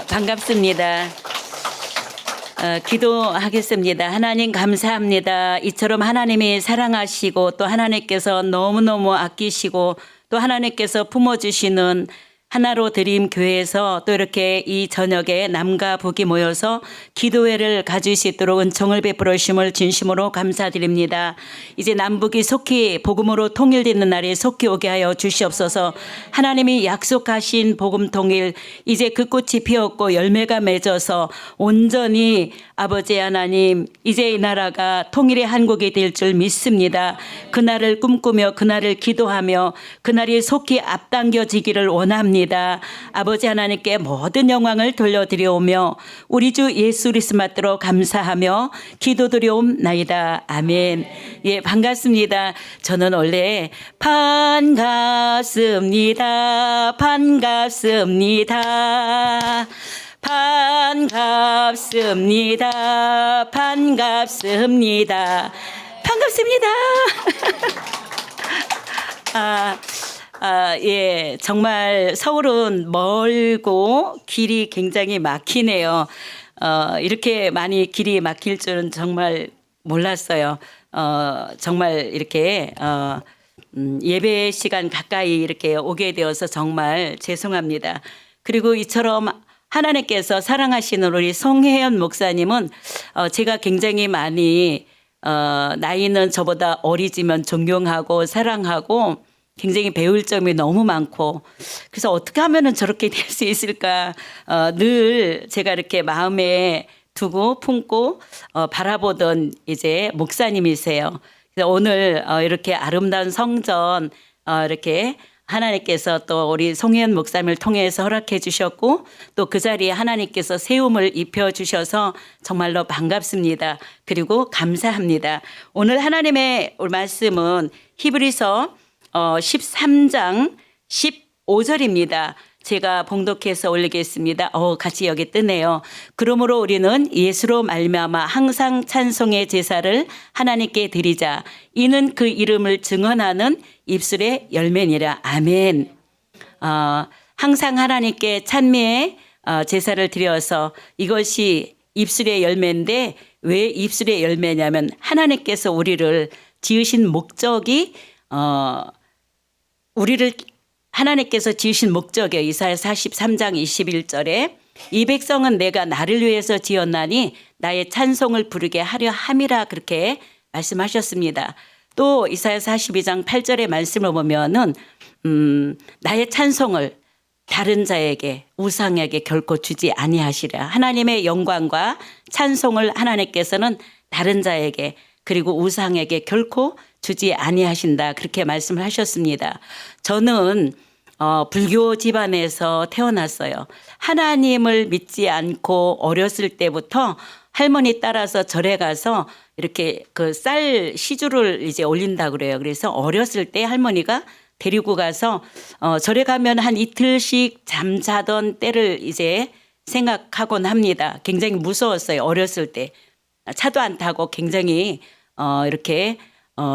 반갑습니다. 기도하겠습니다. 하나님 감사합니다. 이처럼 하나님이 사랑하시고 또 하나님께서 너무너무 아끼시고 또 하나님께서 품어주시는 하나로 드림 교회에서 또 이렇게 이 저녁에 남과 북이 모여서 기도회를 가질 수 있도록 은총을 베풀어 주심을 진심으로 감사드립니다. 이제 남북이 속히 복음으로 통일되는 날이 속히 오게 하여 주시옵소서. 하나님이 약속하신 복음 통일, 이제 그 꽃이 피었고 열매가 맺어서 온전히 아버지 하나님, 이제 이 나라가 통일의 한국이 될 줄 믿습니다. 그날을 꿈꾸며 그날을 기도하며 그날이 속히 앞당겨지기를 원합니다. 아버지 하나님께 모든 영광을 돌려드려오며 우리 주 예수 그리스도 받들어 감사하며 기도드려옵나이다. 아멘. 예, 반갑습니다. 저는 원래 반갑습니다. 반갑습니다. 반갑습니다. 반갑습니다. 반갑습니다. 예, 정말 서울은 멀고 길이 굉장히 막히네요. 이렇게 많이 길이 막힐 줄은 정말 몰랐어요. 정말 이렇게 예배 시간 가까이 이렇게 오게 되어서 정말 죄송합니다. 그리고 이처럼 하나님께서 사랑하시는 우리 송혜연 목사님은 제가 굉장히 많이 나이는 저보다 어리지만 존경하고 사랑하고 굉장히 배울 점이 너무 많고, 그래서 어떻게 하면은 저렇게 될 수 있을까 늘 제가 이렇게 마음에 두고 품고 바라보던 이제 목사님이세요. 그래서 오늘 이렇게 아름다운 성전 이렇게 하나님께서 또 우리 송혜연 목사님을 통해서 허락해 주셨고 또 그 자리에 하나님께서 세움을 입혀 주셔서 정말로 반갑습니다. 그리고 감사합니다. 오늘 하나님의 말씀은 히브리서 13장 15절입니다. 제가 봉독해서 올리겠습니다. 같이 여기 뜨네요. 그러므로 우리는 예수로 말미암아 항상 찬송의 제사를 하나님께 드리자. 이는 그 이름을 증언하는 입술의 열매니라. 아멘. 항상 하나님께 찬미의 제사를 드려서 이것이 입술의 열매인데 왜 입술의 열매냐면 하나님께서 우리를 지으신 목적이 우리를 하나님께서 지으신 목적이에요. 이사야 43장 21절에 이 백성은 내가 나를 위해서 지었나니 나의 찬송을 부르게 하려 함이라 그렇게 말씀하셨습니다. 또 이사야 42장 8절의 말씀을 보면은 나의 찬송을 다른 자에게 우상에게 결코 주지 아니하시라. 하나님의 영광과 찬송을 하나님께서는 다른 자에게 그리고 우상에게 결코 주지 아니하신다. 그렇게 말씀을 하셨습니다. 저는 불교 집안에서 태어났어요. 하나님을 믿지 않고 어렸을 때부터 할머니 따라서 절에 가서 이렇게 그 쌀 시주를 이제 올린다 그래요. 그래서 어렸을 때 할머니가 데리고 가서 절에 가면 한 이틀씩 잠자던 때를 이제 생각하곤 합니다. 굉장히 무서웠어요. 어렸을 때. 차도 안 타고 굉장히 이렇게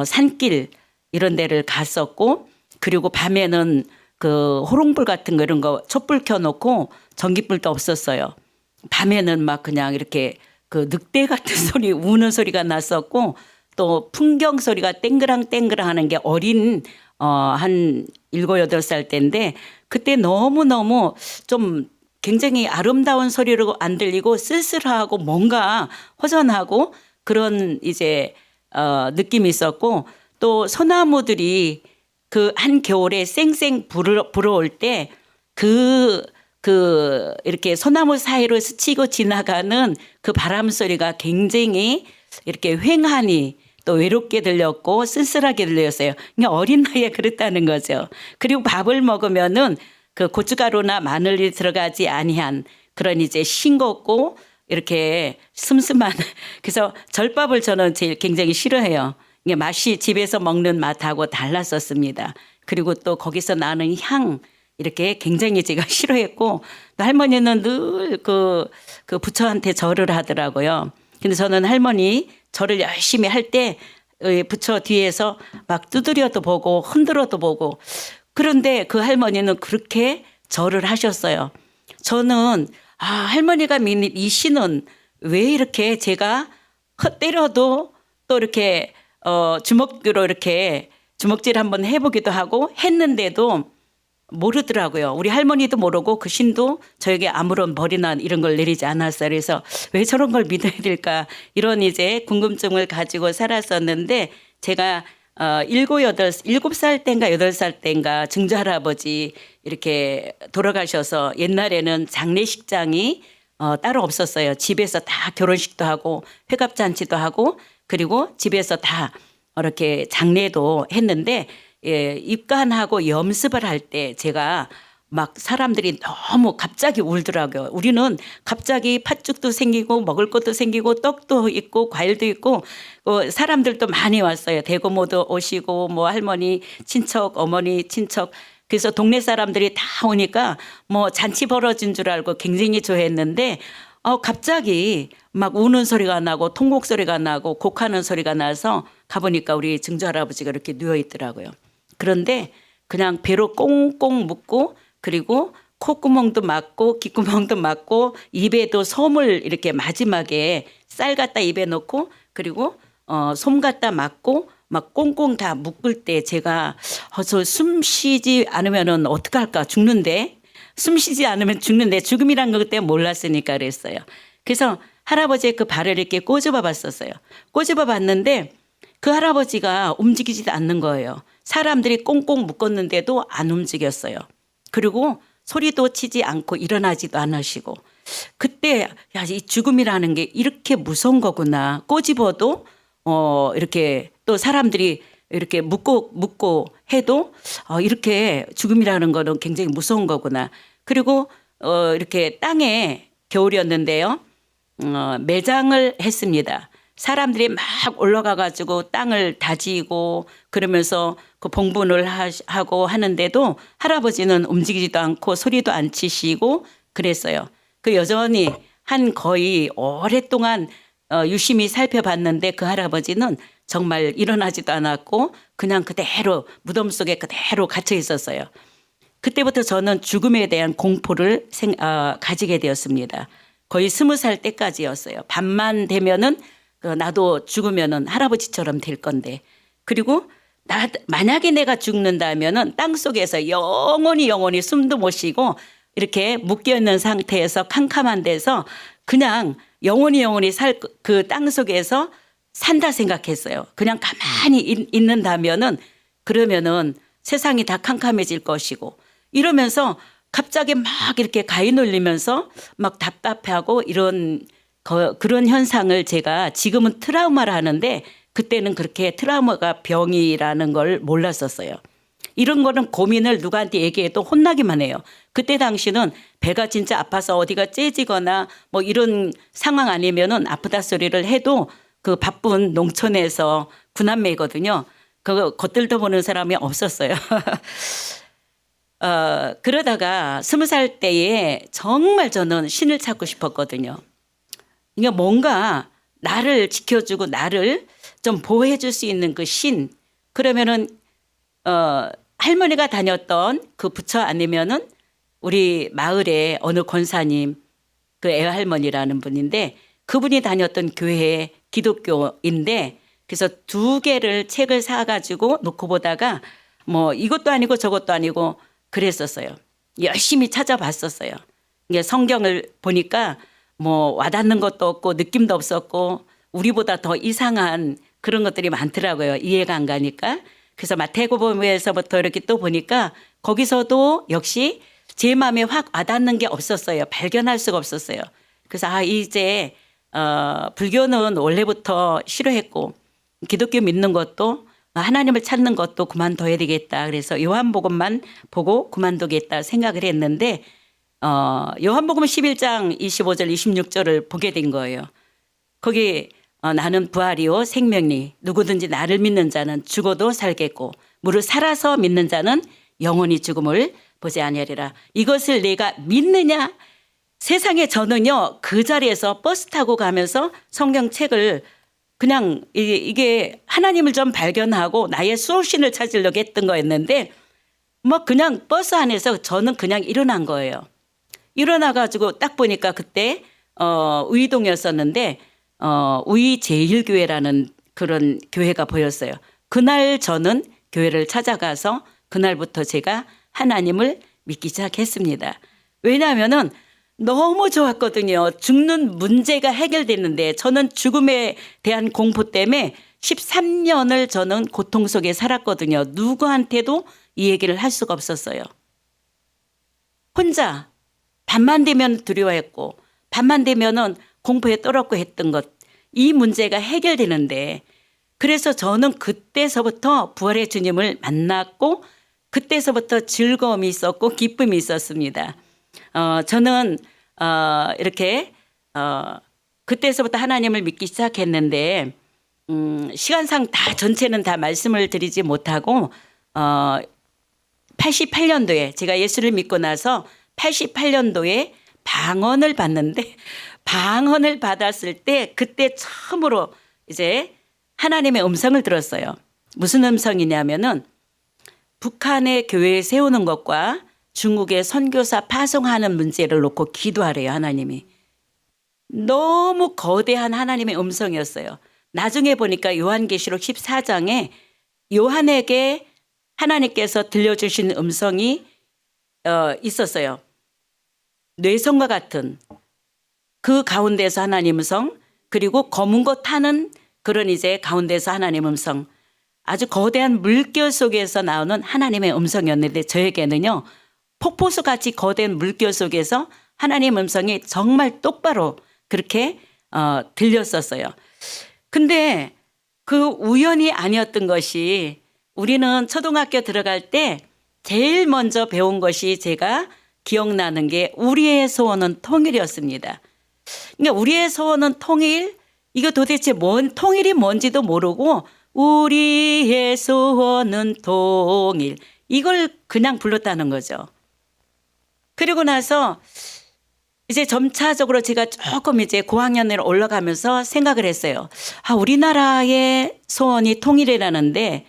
산길 이런 데를 갔었고, 그리고 밤에는 그 호롱불 같은 거 이런 거 촛불 켜놓고 전기불도 없었어요. 밤에는 막 그냥 이렇게 그 늑대 같은 소리 우는 소리가 났었고 또 풍경 소리가 땡그랑땡그랑 하는 게 어린 한 7, 8살 때인데 그때 너무너무 좀 굉장히 아름다운 소리로 안 들리고 쓸쓸하고 뭔가 허전하고 그런 이제 느낌이 있었고 또 소나무들이 그 한 겨울에 쌩쌩 불어올 때 이렇게 소나무 사이로 스치고 지나가는 그 바람 소리가 굉장히 이렇게 휑하니 또 외롭게 들렸고 쓸쓸하게 들렸어요. 그러니까 어린 나이에 그랬다는 거죠. 그리고 밥을 먹으면은 그 고춧가루나 마늘이 들어가지 아니한 그런 이제 싱겁고 이렇게 슴슴한 그래서 절밥을 저는 제일 굉장히 싫어해요. 이게 맛이 집에서 먹는 맛하고 달랐었습니다. 그리고 또 거기서 나는 향 이렇게 굉장히 제가 싫어했고 또 할머니는 늘 그 부처한테 절을 하더라고요. 근데 저는 할머니 절을 열심히 할 때 부처 뒤에서 막 두드려도 보고 흔들어도 보고 그런데 그 할머니는 그렇게 절을 하셨어요. 저는 아, 할머니가 믿는 이 신은 왜 이렇게 제가 때려도 또 이렇게 주먹으로 이렇게 주먹질 한번 해보기도 하고 했는데도 모르더라고요. 우리 할머니도 모르고 그 신도 저에게 아무런 벌이나 이런 걸 내리지 않았어요. 그래서 왜 저런 걸 믿어야 될까 이런 이제 궁금증을 가지고 살았었는데 제가 일곱 살 때인가 8살 때인가 증조 할아버지 이렇게 돌아가셔서 옛날에는 장례식장이 따로 없었어요. 집에서 다 결혼식도 하고 회갑잔치도 하고 그리고 집에서 다 이렇게 장례도 했는데 입간하고 염습을 할 때 제가 막 사람들이 너무 갑자기 울더라고요. 우리는 갑자기 팥죽도 생기고 먹을 것도 생기고 떡도 있고 과일도 있고 사람들도 많이 왔어요. 대고모도 오시고 뭐 할머니 친척 어머니 친척 그래서 동네 사람들이 다 오니까 뭐 잔치 벌어진 줄 알고 굉장히 좋아했는데 갑자기 막 우는 소리가 나고 통곡 소리가 나고 곡하는 소리가 나서 가보니까 우리 증조 할아버지가 이렇게 누워 있더라고요. 그런데 그냥 배로 꽁꽁 묶고 그리고 콧구멍도 막고 귓구멍도 막고 입에도 솜을 이렇게 마지막에 쌀 갖다 입에 넣고 그리고 솜 갖다 막고 막 꽁꽁 다 묶을 때 제가 저 숨 쉬지 않으면은 어떡할까 죽는데 숨 쉬지 않으면 죽는데 죽음이란 것 그때 몰랐으니까 그랬어요. 그래서 할아버지의 그 발을 이렇게 꼬집어 봤었어요. 꼬집어 봤는데 그 할아버지가 움직이지도 않는 거예요. 사람들이 꽁꽁 묶었는데도 안 움직였어요. 그리고 소리도 치지 않고 일어나지도 않으시고 그때 야, 이 죽음이라는 게 이렇게 무서운 거구나. 꼬집어도 이렇게 또 사람들이 이렇게 묶고 해도 이렇게 죽음이라는 거는 굉장히 무서운 거구나. 그리고 이렇게 땅에 겨울이었는데요. 매장을 했습니다. 사람들이 막 올라가 가지고 땅을 다지고 그러면서 그 봉분을 하고 하는데도 할아버지는 움직이지도 않고 소리도 안 치시고 그랬어요. 그 여전히 한 거의 오랫동안 유심히 살펴봤는데 그 할아버지는 정말 일어나지도 않았고 그냥 그대로 무덤 속에 그대로 갇혀 있었어요. 그때부터 저는 죽음에 대한 공포를 가지게 되었습니다. 거의 20살 때까지였어요. 밤만 되면은 나도 죽으면은 할아버지처럼 될 건데 그리고 만약에 내가 죽는다면은 땅 속에서 영원히 숨도 못 쉬고 이렇게 묶여 있는 상태에서 캄캄한 데서 그냥 영원히 살 그 땅 속에서 산다 생각했어요. 그냥 가만히 있는다면은 그러면은 세상이 다 캄캄해질 것이고 이러면서 갑자기 막 이렇게 가위 눌리면서 막 답답해하고 그런 현상을 제가 지금은 트라우마라 하는데 그때는 그렇게 트라우마가 병이라는 걸 몰랐었어요. 이런 거는 고민을 누구한테 얘기해도 혼나기만 해요. 그때 당시는 배가 진짜 아파서 어디가 째지거나 뭐 이런 상황 아니면은 아프다 소리를 해도 그 바쁜 농촌에서 구남매거든요. 그거 겉들도 보는 사람이 없었어요. 그러다가 20살 때에 정말 저는 신을 찾고 싶었거든요. 이게 뭔가 나를 지켜주고 나를 좀 보호해 줄 수 있는 그 신. 그러면은 할머니가 다녔던 그 부처 아니면은 우리 마을에 어느 권사님 그 애할머니라는 분인데 그분이 다녔던 교회 기독교인데 그래서 2개를 책을 사가지고 놓고 보다가 뭐 이것도 아니고 저것도 아니고 그랬었어요. 열심히 찾아봤었어요. 이게 성경을 보니까 뭐 와닿는 것도 없고 느낌도 없었고 우리보다 더 이상한 그런 것들이 많더라고요. 이해가 안 가니까. 그래서 마태복음에서부터 이렇게 또 보니까 거기서도 역시 제 마음에 확 와닿는 게 없었어요. 발견할 수가 없었어요. 그래서 이제 불교는 원래부터 싫어했고 기독교 믿는 것도 하나님을 찾는 것도 그만둬야 되겠다. 그래서 요한복음만 보고 그만두겠다 생각을 했는데 요한복음 11장 25절 26절을 보게 된 거예요. 거기 나는 부활이요 생명이 누구든지 나를 믿는 자는 죽어도 살겠고 무릇 살아서 믿는 자는 영원히 죽음을 보지 아니하리라. 이것을 내가 믿느냐? 세상에 저는요 그 자리에서 버스 타고 가면서 성경책을 그냥 이게 하나님을 좀 발견하고 나의 수호신을 찾으려고 했던 거였는데 뭐 그냥 버스 안에서 저는 그냥 일어난 거예요. 일어나가지고 딱 보니까 그때 우이동이었었는데 우이 제일교회라는 그런 교회가 보였어요. 그날 저는 교회를 찾아가서 그날부터 제가 하나님을 믿기 시작했습니다. 왜냐하면은 너무 좋았거든요. 죽는 문제가 해결됐는데 저는 죽음에 대한 공포 때문에 13년을 저는 고통 속에 살았거든요. 누구한테도 이 얘기를 할 수가 없었어요. 혼자 밤만 되면 두려워했고 밤만 되면은 공포에 떨었고 했던 것, 이 문제가 해결되는데, 그래서 저는 그때서부터 부활의 주님을 만났고 그때서부터 즐거움이 있었고 기쁨이 있었습니다. 저는 이렇게 그때서부터 하나님을 믿기 시작했는데 시간상 다 전체는 다 말씀을 드리지 못하고 88년도에 제가 예수를 믿고 나서 88년도에 방언을 받는데, 방언을 받았을 때 그때 처음으로 이제 하나님의 음성을 들었어요. 무슨 음성이냐면은 북한의 교회에 세우는 것과 중국의 선교사 파송하는 문제를 놓고 기도하래요. 하나님이. 너무 거대한 하나님의 음성이었어요. 나중에 보니까 요한계시록 14장에 요한에게 하나님께서 들려주신 음성이 있었어요. 뇌성과 같은 그 가운데서 하나님 음성, 그리고 검은 것 타는 그런 이제 가운데서 하나님 음성, 아주 거대한 물결 속에서 나오는 하나님의 음성이었는데 저에게는요, 폭포수 같이 거대한 물결 속에서 하나님 음성이 정말 똑바로 그렇게 들렸었어요. 근데 그 우연이 아니었던 것이, 우리는 초등학교 들어갈 때 제일 먼저 배운 것이 제가 기억나는 게 우리의 소원은 통일이었습니다. 그러니까 우리의 소원은 통일, 이거 도대체 통일이 뭔지도 모르고 우리의 소원은 통일, 이걸 그냥 불렀다는 거죠. 그리고 나서 이제 점차적으로 제가 조금 이제 고학년으로 올라가면서 생각을 했어요. 우리나라의 소원이 통일이라는데,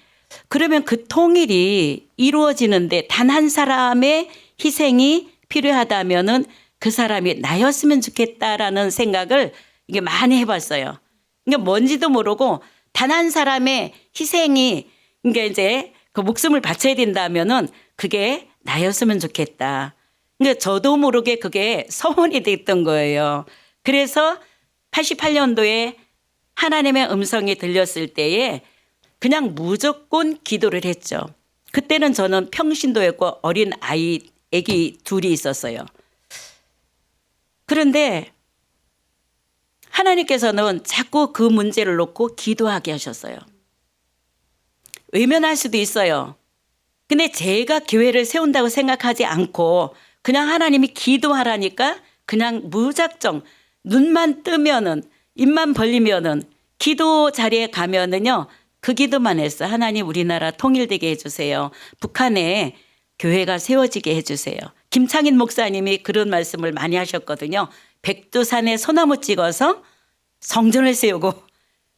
그러면 그 통일이 이루어지는데 단 한 사람의 희생이 필요하다면은 그 사람이 나였으면 좋겠다라는 생각을 이게 많이 해봤어요. 그러니까 뭔지도 모르고 단 한 사람의 희생이, 그러니까 이제 그 목숨을 바쳐야 된다면은 그게 나였으면 좋겠다. 그러니까 저도 모르게 그게 소원이 됐던 거예요. 그래서 88년도에 하나님의 음성이 들렸을 때에 그냥 무조건 기도를 했죠. 그때는 저는 평신도였고 어린 애기 둘이 있었어요. 그런데 하나님께서는 자꾸 그 문제를 놓고 기도하게 하셨어요. 외면할 수도 있어요. 근데 제가 교회를 세운다고 생각하지 않고 그냥 하나님이 기도하라니까 그냥 무작정 눈만 뜨면은, 입만 벌리면은, 기도 자리에 가면은요, 그 기도만 했어. 하나님, 우리나라 통일되게 해주세요. 북한에 교회가 세워지게 해주세요. 김창인 목사님이 그런 말씀을 많이 하셨거든요. 백두산에 소나무 찍어서 성전을 세우고,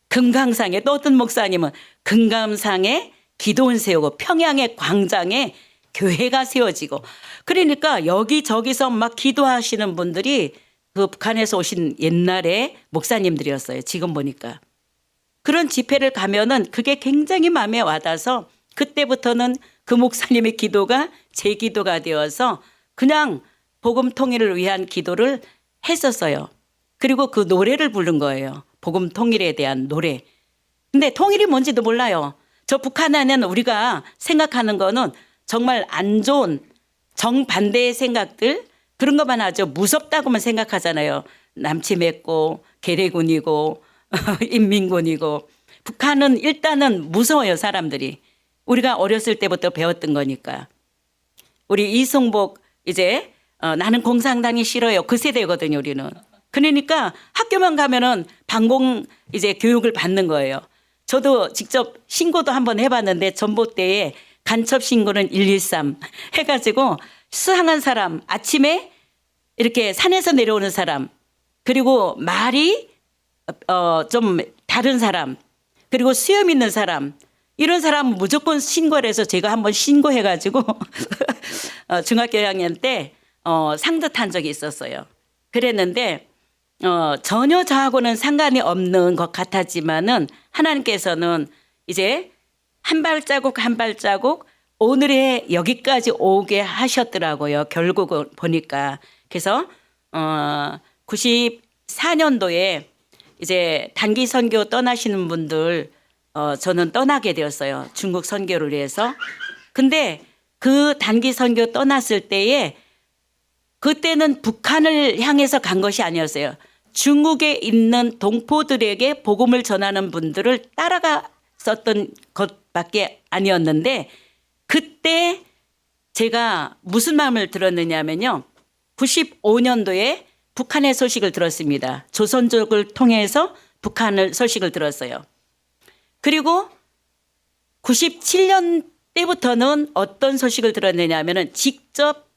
금강산에, 또 어떤 목사님은 금강산에 기도원 세우고, 평양의 광장에 교회가 세워지고, 그러니까 여기저기서 막 기도하시는 분들이 그 북한에서 오신 옛날에 목사님들이었어요. 지금 보니까. 그런 집회를 가면은 그게 굉장히 마음에 와닿아서 그때부터는 그 목사님의 기도가 제 기도가 되어서 그냥 복음 통일을 위한 기도를 했었어요. 그리고 그 노래를 부른 거예요. 복음 통일에 대한 노래. 근데 통일이 뭔지도 몰라요. 저 북한에는 우리가 생각하는 거는 정말 안 좋은 정반대의 생각들, 그런 것만 하죠. 무섭다고만 생각하잖아요. 남치 맺고 계례군이고 인민군이고. 북한은 일단은 무서워요, 사람들이. 우리가 어렸을 때부터 배웠던 거니까. 우리 이승복 이제 나는 공산당이 싫어요, 그 세대거든요, 우리는. 그러니까 학교만 가면은 반공 이제 교육을 받는 거예요. 저도 직접 신고도 한번 해봤는데 전봇대에 간첩 신고는 113 해가지고 수상한 사람, 아침에 이렇게 산에서 내려오는 사람, 그리고 말이 좀 다른 사람, 그리고 수염 있는 사람, 이런 사람 무조건 신고를 해서 제가 한번 신고해가지고 중학교 1학년 때 상듯한 적이 있었어요. 그랬는데 전혀 저하고는 상관이 없는 것 같았지만은 하나님께서는 이제 한 발자국 한 발자국 오늘의 여기까지 오게 하셨더라고요. 결국은 보니까. 그래서 94년도에 이제 단기 선교 떠나시는 분들 저는 떠나게 되었어요. 중국 선교를 위해서. 근데 그 단기 선교 떠났을 때에 그때는 북한을 향해서 간 것이 아니었어요. 중국에 있는 동포들에게 복음을 전하는 분들을 따라갔었던 것밖에 아니었는데 그때 제가 무슨 마음을 들었느냐면요. 95년도에 북한의 소식을 들었습니다. 조선족을 통해서 북한을 소식을 들었어요. 그리고 97년 때부터는 어떤 소식을 들었느냐 하면은 직접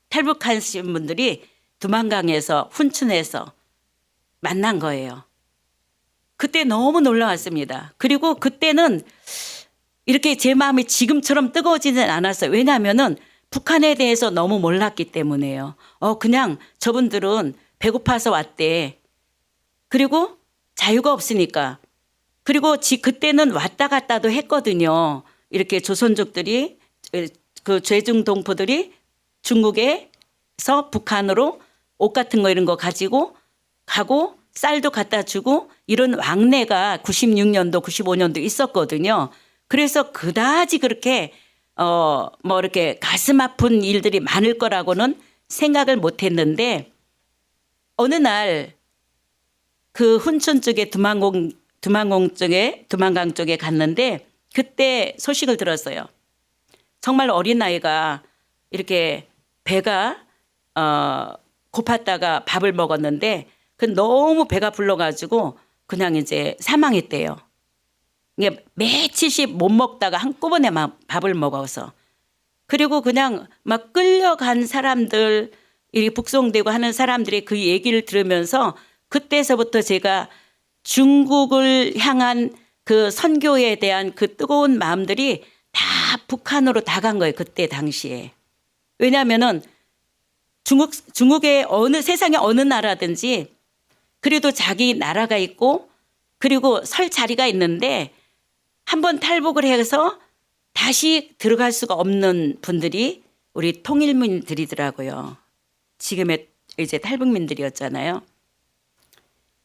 탈북하신 분들이 두만강에서 훈춘에서 만난 거예요. 그때 너무 놀라웠습니다. 그리고 그때는 이렇게 제 마음이 지금처럼 뜨거워지진 않았어요. 왜냐하면은 북한에 대해서 너무 몰랐기 때문에요. 그냥 저분들은 배고파서 왔대. 그리고 자유가 없으니까. 그리고 그때는 왔다 갔다도 했거든요. 이렇게 조선족들이 그 죄중 동포들이 중국에서 북한으로 옷 같은 거 이런 거 가지고 가고 쌀도 갖다 주고 이런 왕래가 96년도 95년도 있었거든요. 그래서 그다지 그렇게 뭐 이렇게 가슴 아픈 일들이 많을 거라고는 생각을 못 했는데 어느 날 그 훈춘 쪽에 두만강 쪽에 갔는데 그때 소식을 들었어요. 정말 어린 아이가 이렇게 배가 고팠다가 밥을 먹었는데 그 너무 배가 불러가지고 그냥 이제 사망했대요. 이게 며칠씩 못 먹다가 한꺼번에 막 밥을 먹어서. 그리고 그냥 막 끌려간 사람들, 이 북송되고 하는 사람들의 그 얘기를 들으면서 그때서부터 제가 중국을 향한 그 선교에 대한 그 뜨거운 마음들이 다 북한으로 다 간 거예요. 그때 당시에. 왜냐하면은 중국의 세상의 어느 나라든지 그래도 자기 나라가 있고 그리고 설 자리가 있는데 한번 탈북을 해서 다시 들어갈 수가 없는 분들이 우리 통일민들이더라고요. 지금의 이제 탈북민들이었잖아요.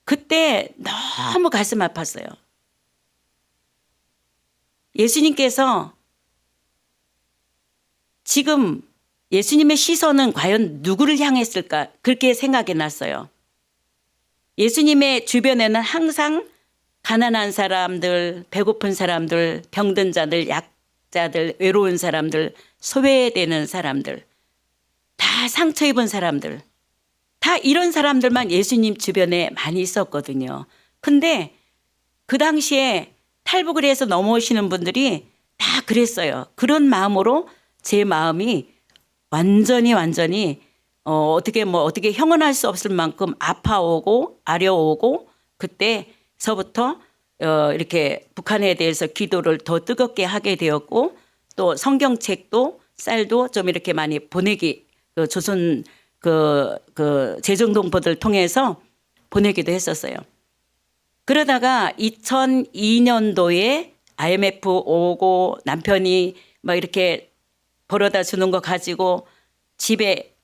그때 너무 가슴 아팠어요. 예수님께서 지금 예수님의 시선은 과연 누구를 향했을까? 그렇게 생각이 났어요. 예수님의 주변에는 항상 가난한 사람들, 배고픈 사람들, 병든 자들, 약자들, 외로운 사람들, 소외되는 사람들, 다 상처 입은 사람들, 다 이런 사람들만 예수님 주변에 많이 있었거든요. 근데 그 당시에 탈북을 해서 넘어오시는 분들이 다 그랬어요. 그런 마음으로 제 마음이 완전히 어떻게 형언할 수 없을 만큼 아파오고 아려오고 그때서부터 이렇게 북한에 대해서 기도를 더 뜨겁게 하게 되었고 또 성경책도 쌀도 좀 이렇게 많이 보내기 조선 재정동포들 통해서 보내기도 했었어요. 그러다가 2002년도에 IMF 오고 남편이 막 이렇게 벌어다 주는 거 가지고 집에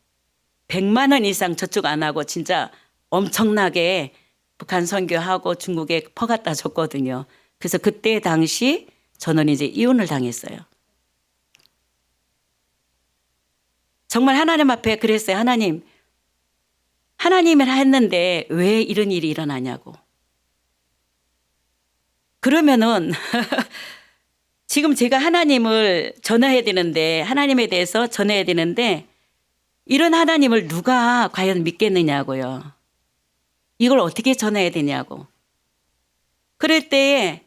100만 원 이상 저축 안 하고 진짜 엄청나게 북한 선교하고 중국에 퍼갖다 줬거든요. 그래서 그때 당시 저는 이제 이혼을 당했어요. 정말 하나님 앞에 그랬어요. 하나님을 했는데 왜 이런 일이 일어나냐고. 그러면은 지금 제가 하나님을 전해야 되는데 하나님에 대해서 전해야 되는데 이런 하나님을 누가 과연 믿겠느냐고요. 이걸 어떻게 전해야 되냐고. 그럴 때에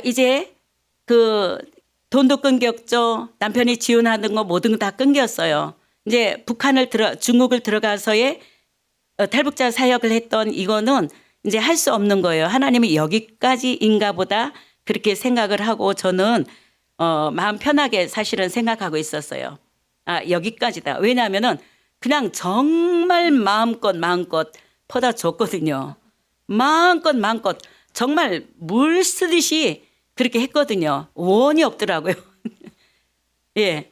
이제 그 돈도 끊겼죠. 남편이 지원하는 거 모든 거 다 끊겼어요. 이제 중국을 들어가서의 탈북자 사역을 했던 이거는 이제 할 수 없는 거예요. 하나님이 여기까지인가 보다 그렇게 생각을 하고 저는 마음 편하게 사실은 생각하고 있었어요. 여기까지다. 왜냐하면은 그냥 정말 마음껏 퍼다 줬거든요. 마음껏 정말 물 쓰듯이 그렇게 했거든요. 원이 없더라고요. 예,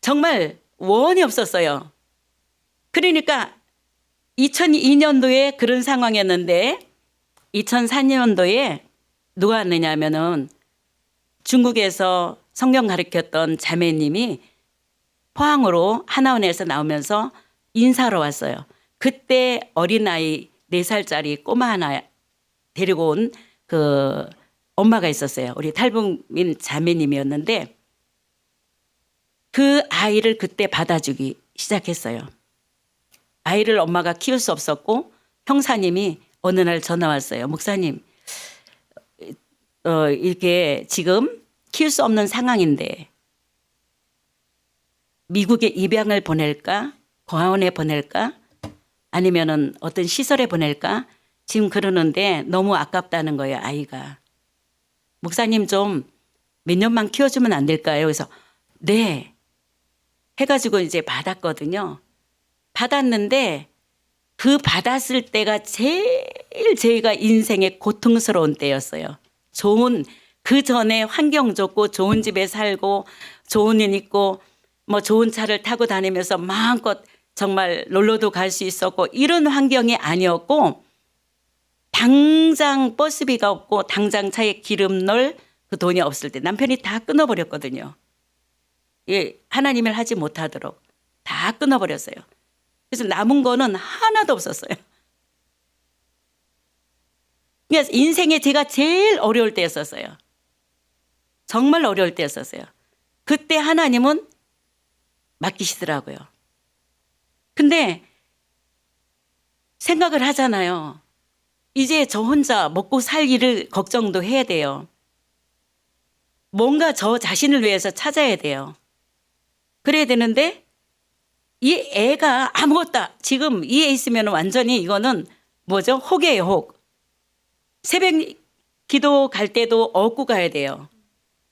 정말 원이 없었어요. 그러니까 2002년도에 그런 상황이었는데 2004년도에 누가 왔느냐면은 중국에서 성경 가르쳤던 자매님이 포항으로 하나원에서 나오면서 인사로 왔어요. 그때 어린아이 4살짜리 꼬마 하나 데리고 온 그 엄마가 있었어요. 우리 탈북민 자매님이었는데 그 아이를 그때 받아주기 시작했어요. 아이를 엄마가 키울 수 없었고 형사님이 어느 날 전화 왔어요. 목사님, 이게 지금 키울 수 없는 상황인데 미국에 입양을 보낼까? 고아원에 보낼까? 아니면은 어떤 시설에 보낼까? 지금 그러는데 너무 아깝다는 거예요, 아이가. 목사님 좀 몇 년만 키워주면 안 될까요? 그래서 네 해가지고 이제 받았거든요. 받았는데 그 받았을 때가 제일 저희가 인생의 고통스러운 때였어요. 좋은 그 전에 환경 좋고 좋은 집에 살고 좋은 일 있고 뭐 좋은 차를 타고 다니면서 마음껏 정말 놀러도 갈 수 있었고 이런 환경이 아니었고 당장 버스비가 없고 당장 차에 기름 넣을 그 돈이 없을 때 남편이 다 끊어버렸거든요. 예, 하나님을 하지 못하도록 다 끊어버렸어요. 그래서 남은 거는 하나도 없었어요. 그러니까 인생에 제가 제일 어려울 때였었어요. 정말 어려울 때였었어요. 그때 하나님은 맡기시더라고요. 근데 생각을 하잖아요. 이제 저 혼자 먹고 살 일을 걱정도 해야 돼요. 뭔가 저 자신을 위해서 찾아야 돼요. 그래야 되는데 이 애가 아무것도 지금 이 애 있으면 완전히 이거는 뭐죠? 혹이에요, 혹. 새벽 기도 갈 때도 업고 가야 돼요.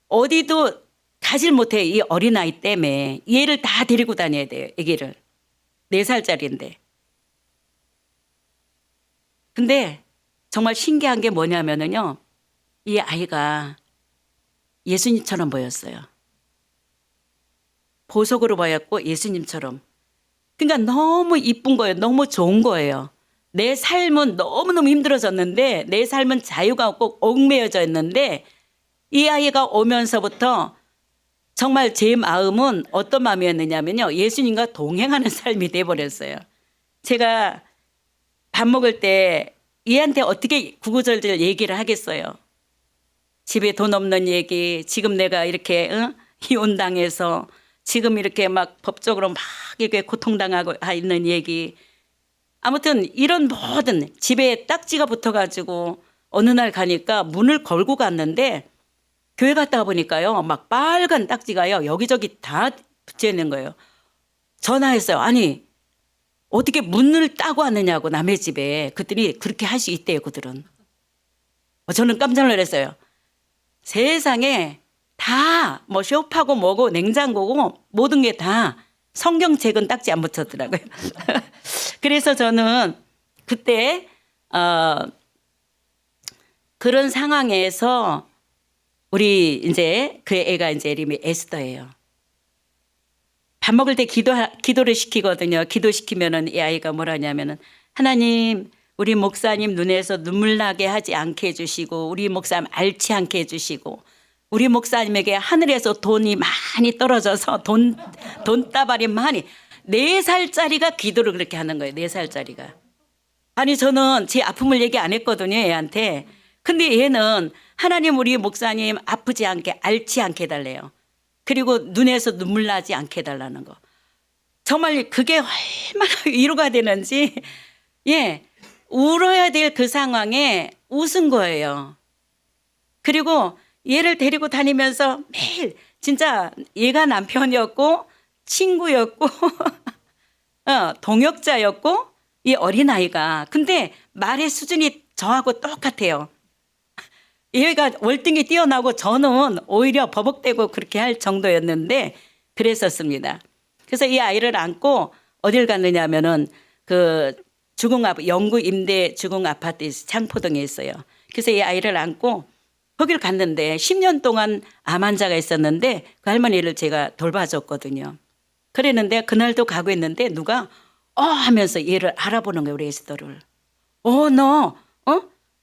어디도 가질 못해 이 어린아이 때문에 얘를 다 데리고 다녀야 돼요. 애기를. 4살짜리인데. 근데 정말 신기한 게 뭐냐면은요. 이 아이가 예수님처럼 보였어요. 보석으로 보였고 예수님처럼. 그러니까 너무 이쁜 거예요. 너무 좋은 거예요. 내 삶은 너무너무 힘들어졌는데 내 삶은 자유가 없고 얽매여져 있는데 이 아이가 오면서부터 정말 제 마음은 어떤 마음이었느냐면요. 예수님과 동행하는 삶이 돼버렸어요. 제가 밥 먹을 때 얘한테 어떻게 구구절절 얘기를 하겠어요. 집에 돈 없는 얘기, 지금 내가 이렇게 이혼당해서 지금 이렇게 막 법적으로 막 이렇게 고통당하고 있는 얘기. 아무튼 이런 모든 집에 딱지가 붙어가지고 어느 날 가니까 문을 걸고 갔는데 교회 갔다 보니까요. 막 빨간 딱지가요. 여기저기 다 붙여 있는 거예요. 전화했어요. 아니 어떻게 문을 따고 왔느냐고 남의 집에. 그랬더니 그렇게 할 수 있대요. 그들은. 저는 깜짝 놀랐어요. 세상에 다 뭐 쇼파고 뭐고 냉장고고 모든 게 다 성경책은 딱지 안 붙였더라고요. 그래서 저는 그때 그런 상황에서 우리 이제 그 애가 이제 이름이 에스더예요. 밥 먹을 때 기도를 시키거든요. 기도시키면은 이 아이가 뭐라냐면은 하나님 우리 목사님 눈에서 눈물 나게 하지 않게 해주시고 우리 목사님 앓지 않게 해주시고 우리 목사님에게 하늘에서 돈이 많이 떨어져서 돈다발이 많이 4살짜리가 기도를 그렇게 하는 거예요. 4살짜리가. 아니 저는 제 아픔을 얘기 안 했거든요. 얘한테. 근데 얘는 하나님 우리 목사님 아프지 않게 앓지 않게 해달래요. 그리고 눈에서 눈물 나지 않게 해달라는 거. 정말 그게 얼마나 위로가 되는지 예 울어야 될 그 상황에 웃은 거예요. 그리고 얘를 데리고 다니면서 매일 진짜 얘가 남편이었고 친구였고 동역자였고 이 어린아이가 근데 말의 수준이 저하고 똑같아요. 얘가 월등히 뛰어나고 저는 오히려 버벅대고 그렇게 할 정도였는데 그랬었습니다. 그래서 이 아이를 안고 어딜 갔느냐 하면은 그 영구 임대 주공 아파트 창포동에 있어요. 그래서 이 아이를 안고 거길 갔는데 10년 동안 암 환자가 있었는데 그 할머니를 제가 돌봐줬거든요. 그랬는데 그날도 가고 있는데 누가 하면서 얘를 알아보는 거예요. 우리 에스더를. 너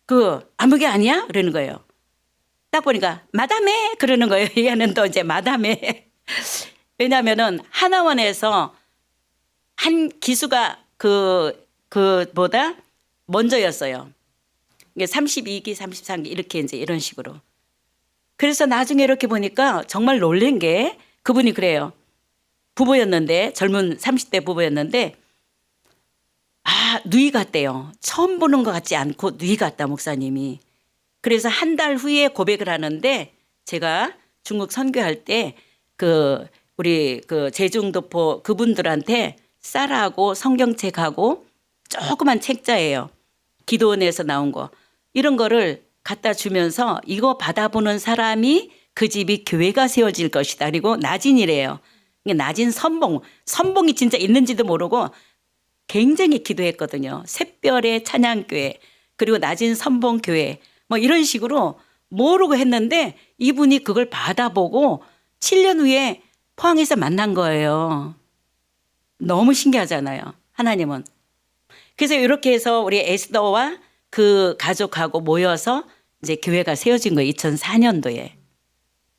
그 아무개 아니야? 그러는 거예요. 딱 보니까 마담에 그러는 거예요. 얘는 또 이제 마담에. 왜냐하면은 하나원에서 한 기수가 그보다 먼저였어요. 이게 32기, 33기 이렇게 이제 이런 식으로. 그래서 나중에 이렇게 보니까 정말 놀란 게 그분이 그래요. 부부였는데 젊은 30대 부부였는데 누이 같대요. 처음 보는 것 같지 않고 누이 같다 목사님이. 그래서 한 달 후에 고백을 하는데 제가 중국 선교할 때 우리 제중도포 그분들한테 쌀하고 성경책하고 조그만 책자예요. 기도원에서 나온 거. 이런 거를 갖다 주면서 이거 받아보는 사람이 그 집이 교회가 세워질 것이다. 그리고 나진이래요. 나진 선봉이 진짜 있는지도 모르고 굉장히 기도했거든요. 샛별의 찬양교회 그리고 나진 선봉교회 뭐 이런 식으로 모르고 했는데 이분이 그걸 받아보고 7년 후에 포항에서 만난 거예요. 너무 신기하잖아요. 하나님은. 그래서 이렇게 해서 우리 에스더와 그 가족하고 모여서 이제 교회가 세워진 거예요. 2004년도에.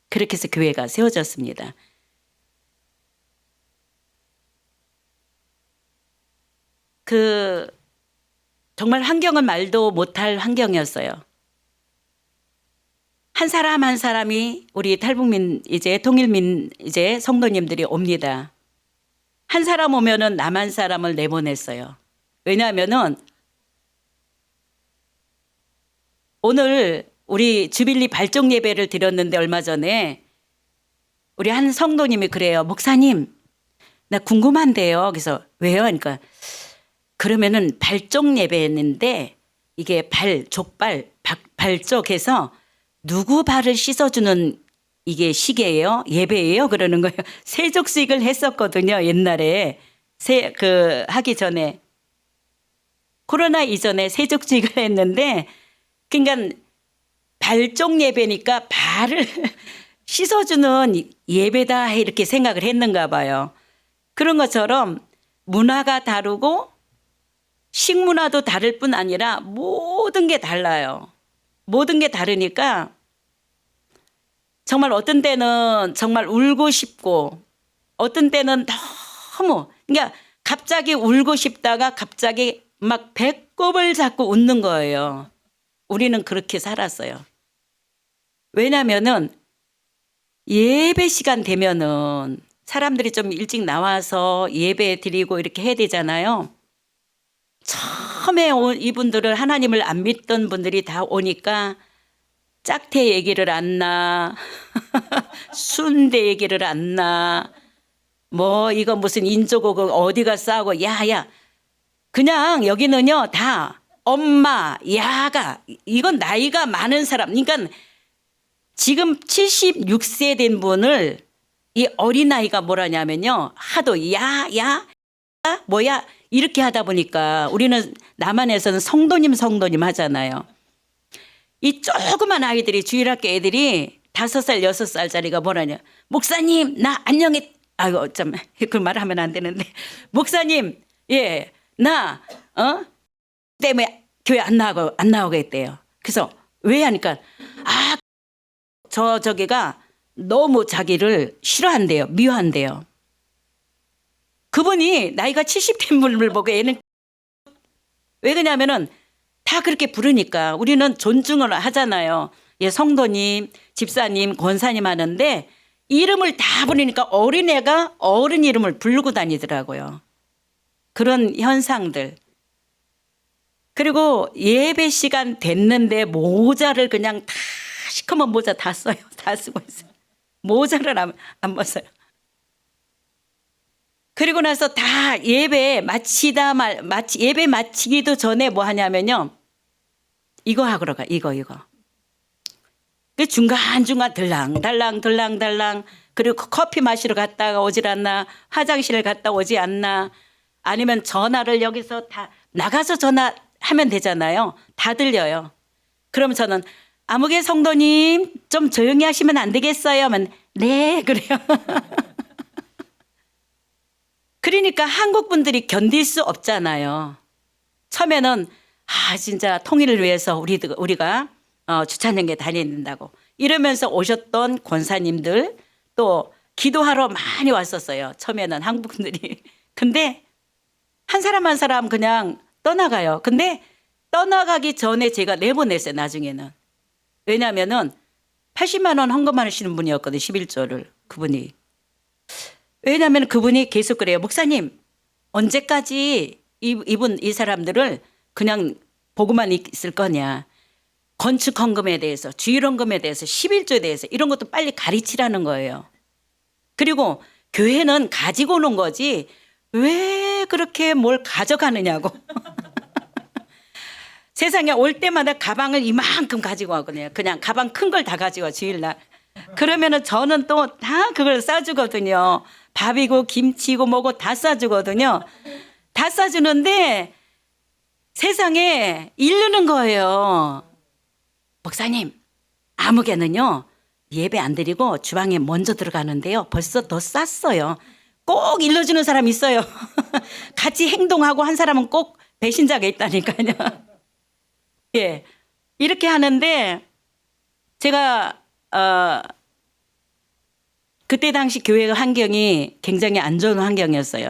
그렇게 해서 교회가 세워졌습니다. 정말 환경은 말도 못할 환경이었어요. 한 사람 한 사람이 우리 탈북민 통일민 성도님들이 옵니다. 한 사람 오면은 남한 사람을 내보냈어요. 왜냐하면은 오늘 우리 주빌리 발족 예배를 드렸는데 얼마 전에 우리 한 성도님이 그래요. 목사님, 나 궁금한데요. 그래서 왜요? 그러니까 그러면은 발족 예배였는데 이게 발족해서 누구 발을 씻어주는 이게 시계예요? 예배예요? 그러는 거예요. 세족식을 했었거든요. 옛날에 하기 전에 코로나 이전에 세족식을 했는데 그러니까 발족 예배니까 발을 씻어주는 예배다 이렇게 생각을 했는가 봐요. 그런 것처럼 문화가 다르고 식문화도 다를 뿐 아니라 모든 게 달라요. 모든 게 다르니까 정말 어떤 때는 정말 울고 싶고 어떤 때는 너무 그러니까 갑자기 울고 싶다가 갑자기 막 배꼽을 잡고 웃는 거예요. 우리는 그렇게 살았어요. 왜냐면은 예배 시간 되면은 사람들이 좀 일찍 나와서 예배 드리고 이렇게 해야 되잖아요. 처음에 이분들을 하나님을 안 믿던 분들이 다 오니까 짝태 얘기를 안 나, 순대 얘기를 안 나, 뭐 이거 무슨 인조곡 어디가 싸고 야야 그냥 여기는요 다 엄마 야가 이건 나이가 많은 사람 그러니까 지금 76세 된 분을 이 어린아이가 뭐라냐면요 하도 야 뭐야 이렇게 하다 보니까 우리는 남한에서는 성도님 하잖아요. 이 조그만 아이들이 주일학교 애들이 5살 6살짜리가 뭐라냐 목사님 나 안녕히 아이고 참 그 말하면 안 되는데 목사님 나 때문에 교회 안 나오겠대요. 그래서 왜 하니까 저기가 너무 자기를 싫어한대요. 미워한대요. 그분이 나이가 70된 분을 보고 애는 왜 그러냐면은 다 그렇게 부르니까 우리는 존중을 하잖아요. 성도님, 집사님, 권사님 하는데 이름을 다 부르니까 어린애가 어른 이름을 부르고 다니더라고요. 그런 현상들. 그리고 예배 시간 됐는데 모자를 그냥 다 시커먼 모자 다 써요. 다 쓰고 있어요. 모자를 안 벗어요. 그리고 나서 다 예배 예배 마치기도 전에 뭐 하냐면요. 이거 하러 가. 이거. 그 중간중간 들랑 그리고 커피 마시러 갔다가 오질 않나, 화장실을 갔다 오지 않나, 아니면 전화를 여기서 다 나가서 전화하면 되잖아요. 다 들려요. 그럼 저는 아무개 성도님 좀 조용히 하시면 안 되겠어요? 하면 네 그래요. 그러니까 한국 분들이 견딜 수 없잖아요. 처음에는 진짜 통일을 위해서 우리가 주찬영교회 다녀야 된다고 이러면서 오셨던 권사님들 또 기도하러 많이 왔었어요. 처음에는 한국 분들이. 근데 한 사람 한 사람 그냥 떠나가요. 근데 떠나가기 전에 제가 내보냈어요. 나중에는. 왜냐하면은 80만 원 헌금하시는 분이었거든요. 11조를 그분이. 왜냐하면 그분이 계속 그래요. 목사님 언제까지 이 사람들을 그냥 보고만 있을 거냐. 건축 헌금에 대해서 주일 헌금에 대해서 11조에 대해서 이런 것도 빨리 가르치라는 거예요. 그리고 교회는 가지고 오는 거지 왜 그렇게 뭘 가져가느냐고. 세상에 올 때마다 가방을 이만큼 가지고 왔거든요. 그냥 가방 큰 걸 다 가지고 와 주일날. 그러면은 저는 또 다 그걸 싸주거든요. 밥이고 김치고 뭐고 다 싸주거든요. 다 싸주는데 세상에 이르는 거예요. 목사님 아무개는요 예배 안 드리고 주방에 먼저 들어가는데요. 벌써 더 쌌어요. 꼭 일러주는 사람 있어요. 같이 행동하고 한 사람은 꼭 배신자가 있다니까요. 예, 이렇게 하는데 제가 그때 당시 교회 환경이 굉장히 안 좋은 환경이었어요.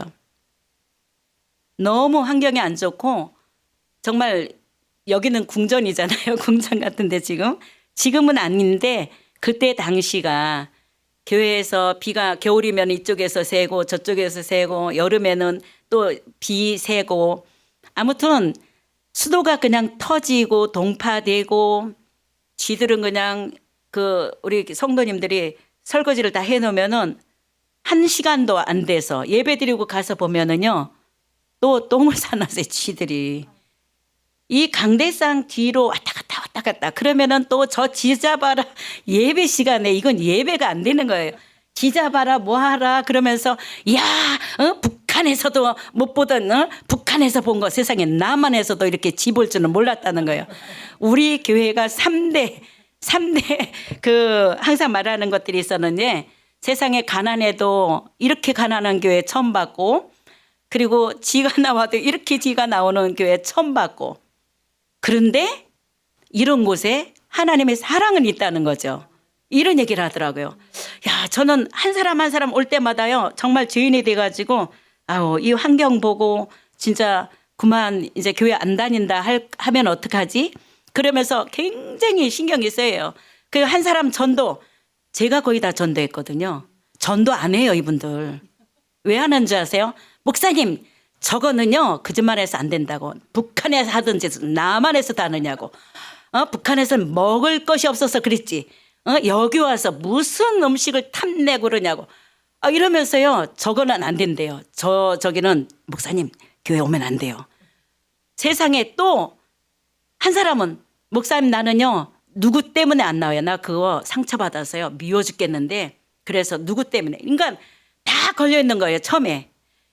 너무 환경이 안 좋고 정말 여기는 궁전이잖아요. 궁전 같은데 지금은 아닌데 그때 당시가 교회에서 비가 겨울이면 이쪽에서 새고 저쪽에서 새고 여름에는 또 비 새고 아무튼 수도가 그냥 터지고 동파되고 쥐들은 그냥 우리 성도님들이 설거지를 다 해놓으면은 1시간도 안 돼서 예배드리고 가서 보면은요 또 똥을 싸놨어요. 쥐들이. 이 강대상 뒤로 왔다 갔다 그러면은 또 저 쥐 잡아라 예배 시간에 이건 예배가 안 되는 거예요. 쥐 잡아라 뭐하라 그러면서 북한에서도 못 보던 북한에서 본 거 세상에 남한에서도 이렇게 쥐 볼 줄은 몰랐다는 거예요. 우리 교회가 3대 항상 말하는 것들이 있었는데 세상에 가난해도 이렇게 가난한 교회 처음 봤고 그리고 쥐가 나와도 이렇게 쥐가 나오는 교회 처음 봤고 그런데 이런 곳에 하나님의 사랑은 있다는 거죠. 이런 얘기를 하더라고요. 저는 한 사람 한 사람 올 때마다요 정말 죄인이 돼가지고 이 환경 보고 진짜 그만 이제 교회 안 다닌다 하면 어떡하지? 그러면서 굉장히 신경이 쓰여요. 그 한 사람 전도 제가 거의 다 전도했거든요. 전도 안 해요 이분들. 왜 하는 줄 아세요? 목사님 저거는요 거짓말해서 안 된다고. 북한에서 하던 짓을 남한에서도 하느냐고. 북한에서는 먹을 것이 없어서 그랬지. 여기 와서 무슨 음식을 탐내고 그러냐고. 이러면서요 저거는 안 된대요. 저기는 목사님 교회 오면 안 돼요. 세상에 또 한 사람은 목사님 나는요 누구 때문에 안 나와요. 나 그거 상처받아서요 미워 죽겠는데 그래서 누구 때문에 그러니까 다 걸려 있는 거예요. 처음에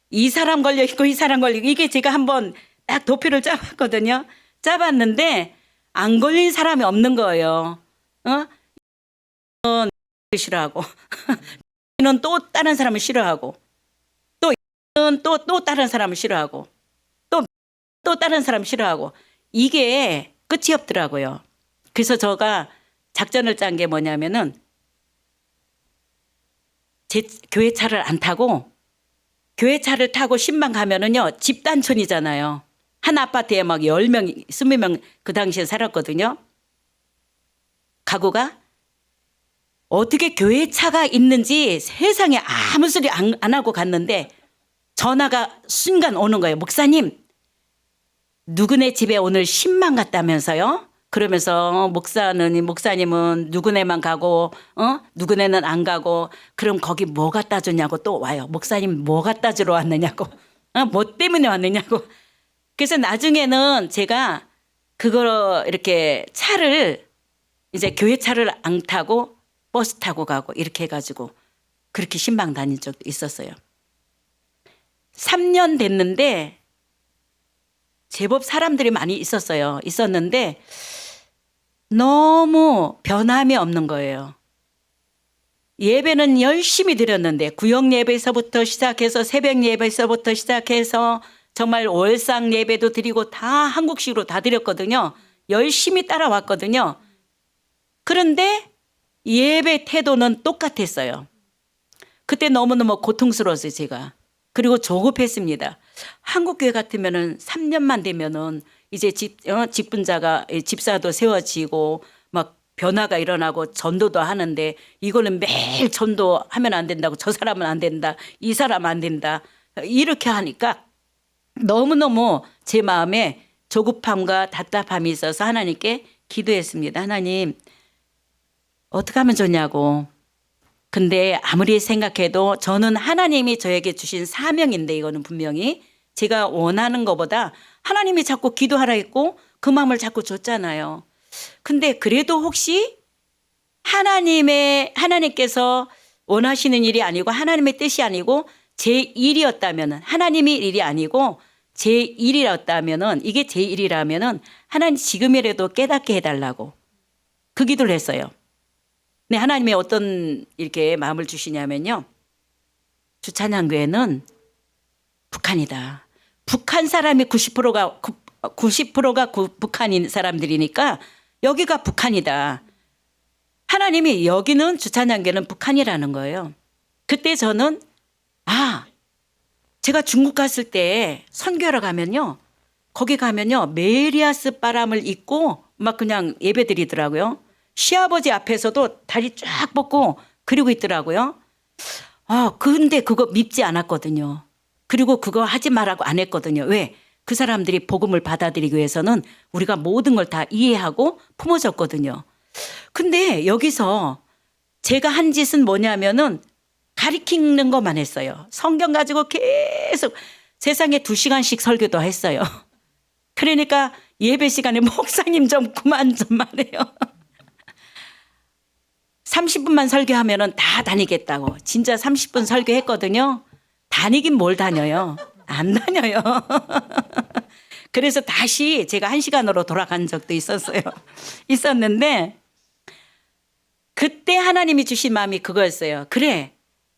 이 사람 걸려 있고 이 사람 걸리고 이게 제가 한번 딱 도표를 짜봤거든요. 짜봤는데 안 걸린 사람이 없는 거예요. 싫어하고 이는 또 다른 사람을 싫어하고 또 이는 또 다른 사람을 싫어하고 또 다른 사람 싫어하고 이게 끝이 없더라고요. 그래서 제가 작전을 짠 게 뭐냐면은 제 교회 차를 안 타고 교회 차를 타고 신방 가면은요 집단촌이잖아요. 한 아파트에 막 10명, 20명 그 당시에 살았거든요. 가구가 어떻게 교회 차가 있는지 세상에 아무 소리 안 하고 갔는데 전화가 순간 오는 거예요. 목사님 누구네 집에 오늘 신방 갔다면서요? 그러면서 목사님은 누구네만 가고 누구네는 안 가고 그럼 거기 뭐 갖다 줬냐고 또 와요. 목사님 뭐 갖다 주러 왔느냐고 뭐 때문에 왔느냐고. 그래서 나중에는 제가 그거 이렇게 차를 이제 교회 차를 안 타고 버스 타고 가고 이렇게 해가지고 그렇게 신방 다닌 적도 있었어요. 3년 됐는데 제법 사람들이 많이 있었는데 너무 변함이 없는 거예요. 예배는 열심히 드렸는데 구역 예배에서부터 시작해서 새벽 예배에서부터 시작해서 정말 월상 예배도 드리고 다 한국식으로 다 드렸거든요. 열심히 따라왔거든요. 그런데 예배 태도는 똑같았어요. 그때 너무너무 고통스러웠어요, 제가. 그리고 조급했습니다. 한국교회 같으면은 3년만 되면은 이제 직분자가, 집사도 세워지고 막 변화가 일어나고 전도도 하는데 이거는 매일 전도하면 안 된다고, 저 사람은 안 된다, 이 사람 안 된다, 이렇게 하니까 너무너무 제 마음에 조급함과 답답함이 있어서 하나님께 기도했습니다. 하나님, 어떻게 하면 좋냐고. 근데 아무리 생각해도 저는 하나님이 저에게 주신 사명인데, 이거는 분명히 제가 원하는 것보다 하나님이 자꾸 기도하라 했고 그 마음을 자꾸 줬잖아요. 근데 그래도 혹시 하나님께서 원하시는 일이 아니고 하나님의 뜻이 아니고 제 일이었다면은, 하나님의 일이 아니고 제 일이었다면은, 이게 제 일이라면은 하나님 지금이라도 깨닫게 해달라고 그 기도를 했어요. 네, 하나님이 어떤 이렇게 마음을 주시냐면요, 주찬양교회는 북한이다. 북한 사람이 90%가 북한인 사람들이니까 여기가 북한이다. 하나님이 여기는 주찬양교회는 북한이라는 거예요. 그때 저는 제가 중국 갔을 때 선교하러 가면요, 거기 가면요 메리아스 바람을 입고 막 그냥 예배드리더라고요. 시아버지 앞에서도 다리 쫙 뻗고 그러고 있더라고요. 근데 그거 믿지 않았거든요. 그리고 그거 하지 말라고 안 했거든요. 왜? 그 사람들이 복음을 받아들이기 위해서는 우리가 모든 걸 다 이해하고 품어줬거든요. 근데 여기서 제가 한 짓은 뭐냐면은 가리키는 것만 했어요. 성경 가지고 계속 세상에 2시간씩 설교도 했어요. 그러니까 예배 시간에 목사님 좀 그만 좀 말해요. 30분만 설교하면은 다 다니겠다고. 진짜 30분 설교했거든요. 다니긴 뭘 다녀요. 안 다녀요. 그래서 다시 제가 1시간으로 돌아간 적도 있었는데 그때 하나님이 주신 마음이 그거였어요. 그래,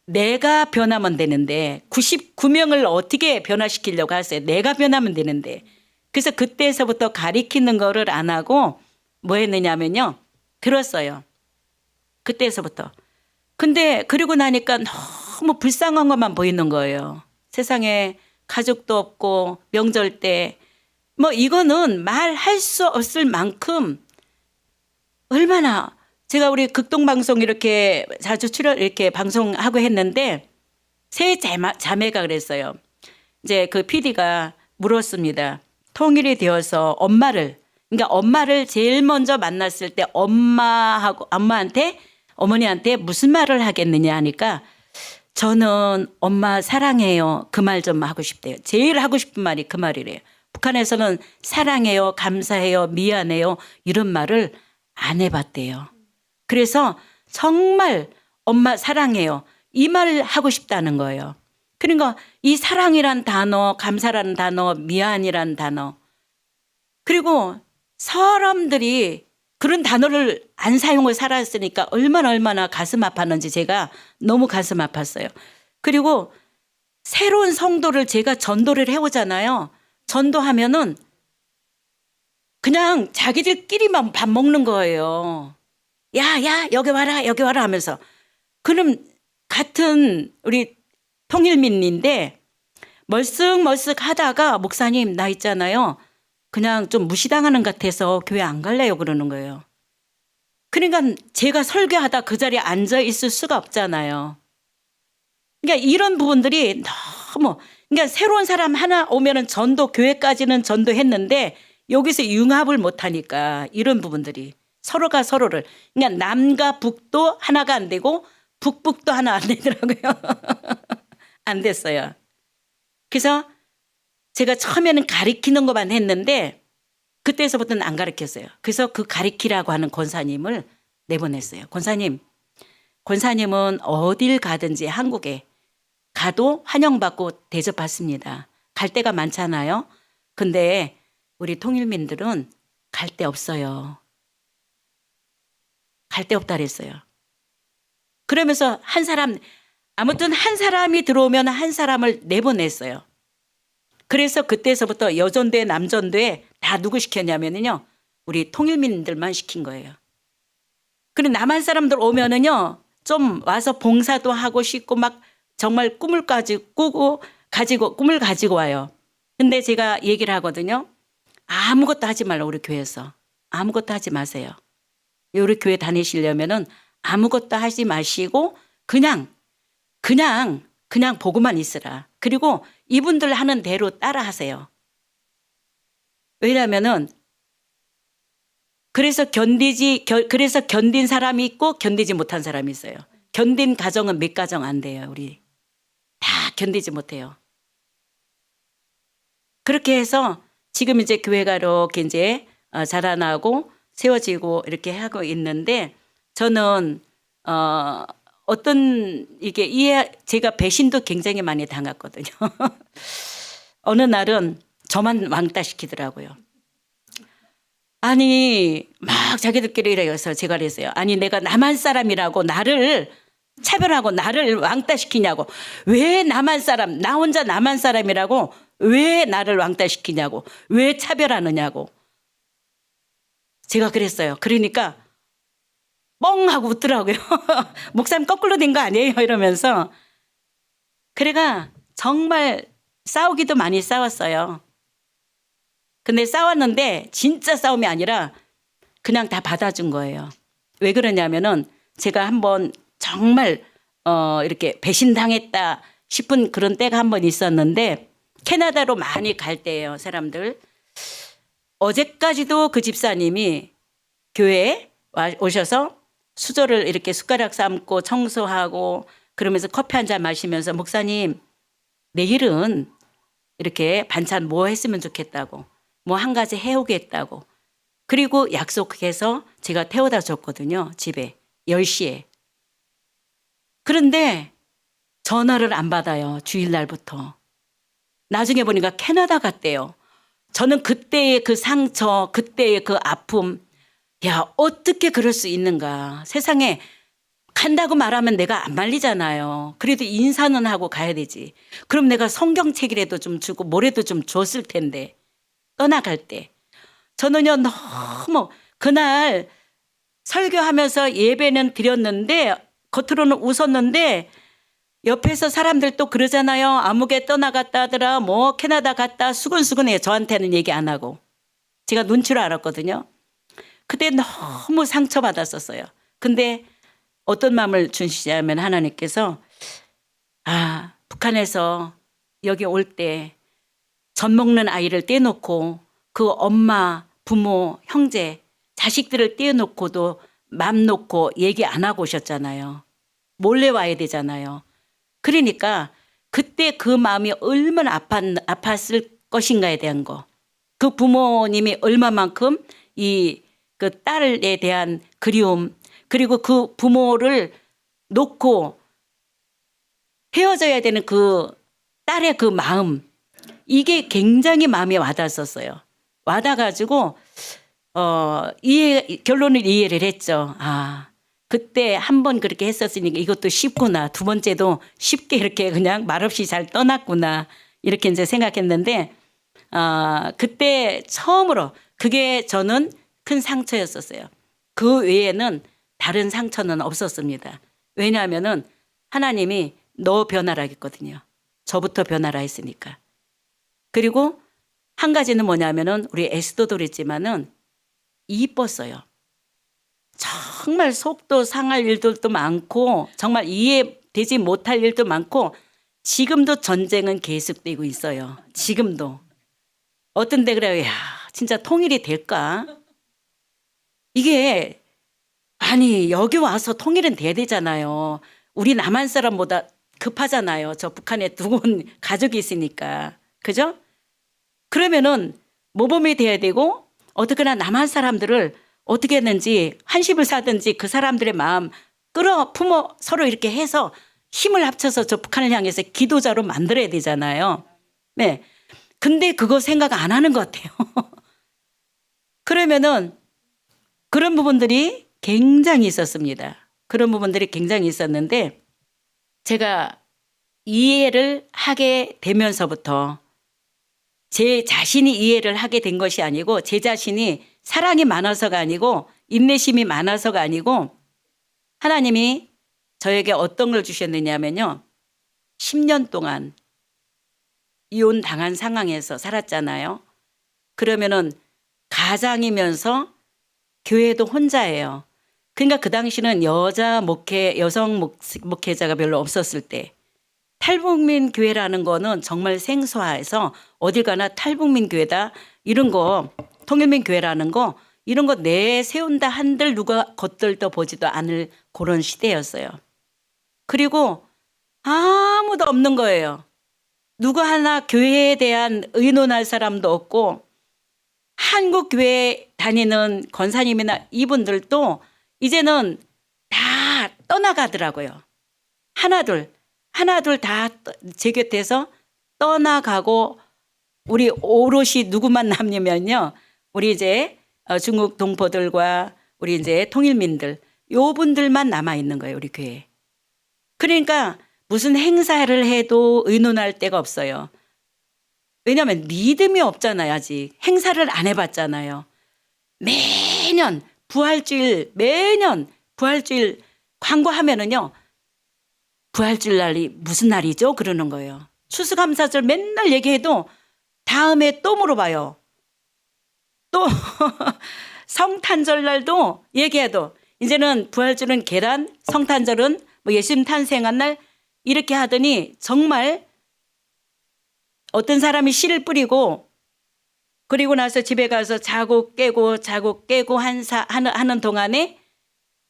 내가 변하면 되는데 99명을 어떻게 변화시키려고 하세요. 내가 변하면 되는데. 그래서 그때서부터 가리키는 거를 안 하고 뭐 했느냐면요, 들었어요. 그때서부터. 근데 그러고 나니까 너무 불쌍한 것만 보이는 거예요. 세상에 가족도 없고 명절 때 뭐 이거는 말할 수 없을 만큼 얼마나, 제가 우리 극동방송 이렇게 자주 이렇게 방송하고 했는데 세 자매가 그랬어요. 이제 그 PD가 물었습니다. 통일이 되어서 그러니까 엄마를 제일 먼저 만났을 때 어머니한테 무슨 말을 하겠느냐 하니까 저는 엄마 사랑해요, 그 말 좀 하고 싶대요. 제일 하고 싶은 말이 그 말이래요. 북한에서는 사랑해요, 감사해요, 미안해요 이런 말을 안 해봤대요. 그래서 정말 엄마 사랑해요 이 말을 하고 싶다는 거예요. 그러니까 이 사랑이란 단어, 감사라는 단어, 미안이란 단어, 그리고 사람들이 그런 단어를 안 사용을 살았으니까 얼마나 가슴 아팠는지 제가 너무 가슴 아팠어요. 그리고 새로운 성도를 제가 전도를 해오잖아요. 전도하면은 그냥 자기들끼리만 밥 먹는 거예요. 야 여기 와라 하면서. 그럼 같은 우리 통일민인데 멀쓱멀쓱 하다가 목사님 나 있잖아요, 그냥 좀 무시당하는 것 같아서 교회 안 갈래요 그러는 거예요. 그러니까 제가 설교하다 그 자리에 앉아 있을 수가 없잖아요. 그러니까 이런 부분들이 너무, 그러니까 새로운 사람 하나 오면은 교회까지는 전도했는데 여기서 융합을 못하니까 이런 부분들이 서로가 서로를, 그러니까 남과 북도 하나가 안 되고 북도 하나 안 되더라고요. 안 됐어요. 그래서 제가 처음에는 가리키는 것만 했는데 그때서부터는 안 가르쳤어요. 그래서 그 가리키라고 하는 권사님을 내보냈어요. 권사님 권사님은 어딜 가든지 한국에 가도 환영받고 대접받습니다. 갈 데가 많잖아요. 근데 우리 통일민들은 갈 데 없어요. 갈 데 없다 그랬어요. 그러면서 아무튼 한 사람이 들어오면 한 사람을 내보냈어요. 그래서 그때서부터 여전대 남전대 다 누구 시켰냐면요, 우리 통일민들만 시킨 거예요. 그리고 남한 사람들 오면은요, 좀 와서 봉사도 하고 싶고 막 정말 꿈을 가지고 와요. 근데 제가 얘기를 하거든요. 아무것도 하지 말라, 우리 교회에서. 아무것도 하지 마세요. 우리 교회 다니시려면은 아무것도 하지 마시고 그냥 보고만 있으라. 그리고 이분들 하는 대로 따라 하세요. 왜냐면은 그래서 견딘 사람이 있고 견디지 못한 사람이 있어요. 견딘 가정은 몇 가정 안 돼요. 우리 다 견디지 못해요. 그렇게 해서 지금 이제 교회가 이렇게 이제 자라나고 세워지고 이렇게 하고 있는데, 저는 제가 배신도 굉장히 많이 당했거든요. 어느 날은 저만 왕따 시키더라고요. 아니 막 자기들끼리 이래서 제가 그랬어요. 아니 내가 남한 사람이라고 나를 차별하고 나를 왕따 시키냐고. 왜 남한 사람, 나 혼자 남한 사람이라고 왜 나를 왕따 시키냐고. 왜 차별하느냐고. 제가 그랬어요. 그러니까 뻥 하고 웃더라고요. 목사님 거꾸로 된 거 아니에요? 이러면서. 그래가 정말 싸우기도 많이 싸웠어요. 근데 싸웠는데 진짜 싸움이 아니라 그냥 다 받아준 거예요. 왜 그러냐면은 제가 한번 정말 이렇게 배신당했다 싶은 그런 때가 한 번 있었는데, 캐나다로 많이 갈 때예요, 사람들. 어제까지도 그 집사님이 교회에 오셔서 수저를 이렇게 숟가락 삶고 청소하고 그러면서 커피 한 잔 마시면서, 목사님 내일은 이렇게 반찬 뭐 했으면 좋겠다고, 뭐 한 가지 해오겠다고. 그리고 약속해서 제가 태워다 줬거든요, 집에 10시에. 그런데 전화를 안 받아요, 주일날부터. 나중에 보니까 캐나다 갔대요. 저는 그때의 그 상처, 그때의 그 아픔, 야 어떻게 그럴 수 있는가. 세상에 간다고 말하면 내가 안 말리잖아요. 그래도 인사는 하고 가야 되지. 그럼 내가 성경책이라도 좀 주고 뭐라도 좀 줬을 텐데. 떠나갈 때 저는요 너무, 그날 설교하면서 예배는 드렸는데 겉으로는 웃었는데 옆에서 사람들 또 그러잖아요. 아무개 떠나갔다 하더라, 뭐 캐나다 갔다, 수근수근해요. 저한테는 얘기 안 하고. 제가 눈치를 알았거든요. 그때 너무 상처받았었어요. 근데 어떤 마음을 주시냐면, 하나님께서 북한에서 여기 올 때 젖 먹는 아이를 떼놓고 그 엄마, 부모, 형제, 자식들을 떼어놓고도 맘 놓고 얘기 안 하고 오셨잖아요. 몰래 와야 되잖아요. 그러니까 그때 그 마음이 얼마나 아팠을 것인가에 대한 거. 그 부모님이 얼마만큼 그 딸에 대한 그리움, 그리고 그 부모를 놓고 헤어져야 되는 그 딸의 그 마음, 이게 굉장히 마음에 와닿았었어요. 와닿아가지고 결론을 이해를 했죠. 그때 한 번 그렇게 했었으니까 이것도 쉽구나. 두 번째도 쉽게 이렇게 그냥 말없이 잘 떠났구나. 이렇게 이제 생각했는데, 그때 처음으로 그게 저는 큰 상처였었어요. 그 외에는 다른 상처는 없었습니다. 왜냐하면은 하나님이 너 변하라 했거든요. 저부터 변하라 했으니까. 그리고 한 가지는 뭐냐면은 우리 에스더도 그랬지만은 이뻤어요. 정말 속도 상할 일들도 많고 정말 이해되지 못할 일도 많고, 지금도 전쟁은 계속되고 있어요. 지금도. 어떤 데 그래요. 야, 진짜 통일이 될까? 이게 아니 여기 와서 통일은 돼야 되잖아요. 우리 남한 사람보다 급하잖아요. 저 북한에 두고 온 가족이 있으니까. 그죠? 그러면은 모범이 돼야 되고, 어떻게나 남한 사람들을 어떻게 했는지 한십을 사든지 그 사람들의 마음 품어 서로 이렇게 해서 힘을 합쳐서 저 북한을 향해서 기도자로 만들어야 되잖아요. 네. 근데 그거 생각 안 하는 것 같아요. 그러면은 그런 부분들이 굉장히 있었습니다. 그런 부분들이 굉장히 있었는데 제가 이해를 하게 되면서부터 제 자신이 이해를 하게 된 것이 아니고 제 자신이 사랑이 많아서가 아니고 인내심이 많아서가 아니고 하나님이 저에게 어떤 걸 주셨느냐면요. 10년 동안 이혼 당한 상황에서 살았잖아요. 그러면은 가장이면서 교회도 혼자예요. 그러니까 그 당시는 여성 목회자가 별로 없었을 때 탈북민 교회라는 거는 정말 생소해서 어딜 가나 탈북민 교회다 이런 거 통일민 교회라는 거 이런 거 내세운다 한들 누가 겉들떠 보지도 않을 그런 시대였어요. 그리고 아무도 없는 거예요. 누구 하나 교회에 대한 의논할 사람도 없고 한국 교회 다니는 권사님이나 이분들도 이제는 다 떠나가더라고요. 하나둘 다 제 곁에서 떠나가고 우리 오롯이 누구만 남냐면요. 우리 이제 중국 동포들과 우리 이제 통일민들 요 분들만 남아 있는 거예요. 우리 교회에. 그러니까 무슨 행사를 해도 의논할 데가 없어요. 왜냐하면 믿음이 없잖아요. 아직 행사를 안 해봤잖아요. 매년 부활주일 광고하면은요. 부활주일 날이 무슨 날이죠? 그러는 거예요. 추수감사절 맨날 얘기해도 다음에 또 물어봐요. 또 성탄절 날도 얘기해도 이제는 부활주일은 계란, 성탄절은 뭐 예수님 탄생한 날 이렇게 하더니 정말 어떤 사람이 씨를 뿌리고 그리고 나서 집에 가서 자고 깨고 하는 동안에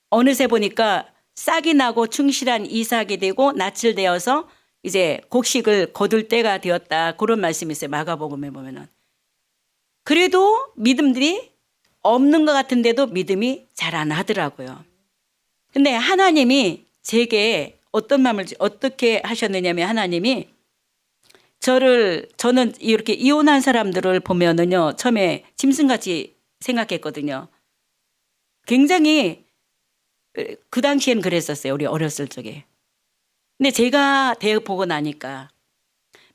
어느새 보니까 싹이 나고 충실한 이삭이 되고 낯을 되어서 이제 곡식을 거둘 때가 되었다. 그런 말씀이 있어요. 마가복음에 보면은. 그래도 믿음들이 없는 것 같은데도 믿음이 잘 안 하더라고요. 근데 하나님이 제게 어떤 마음을 어떻게 하셨느냐면 하나님이 저는 이렇게 이혼한 사람들을 보면은요. 처음에 짐승같이 생각했거든요. 굉장히 그 당시엔 그랬었어요. 우리 어렸을 적에. 근데 제가 대학 보고 나니까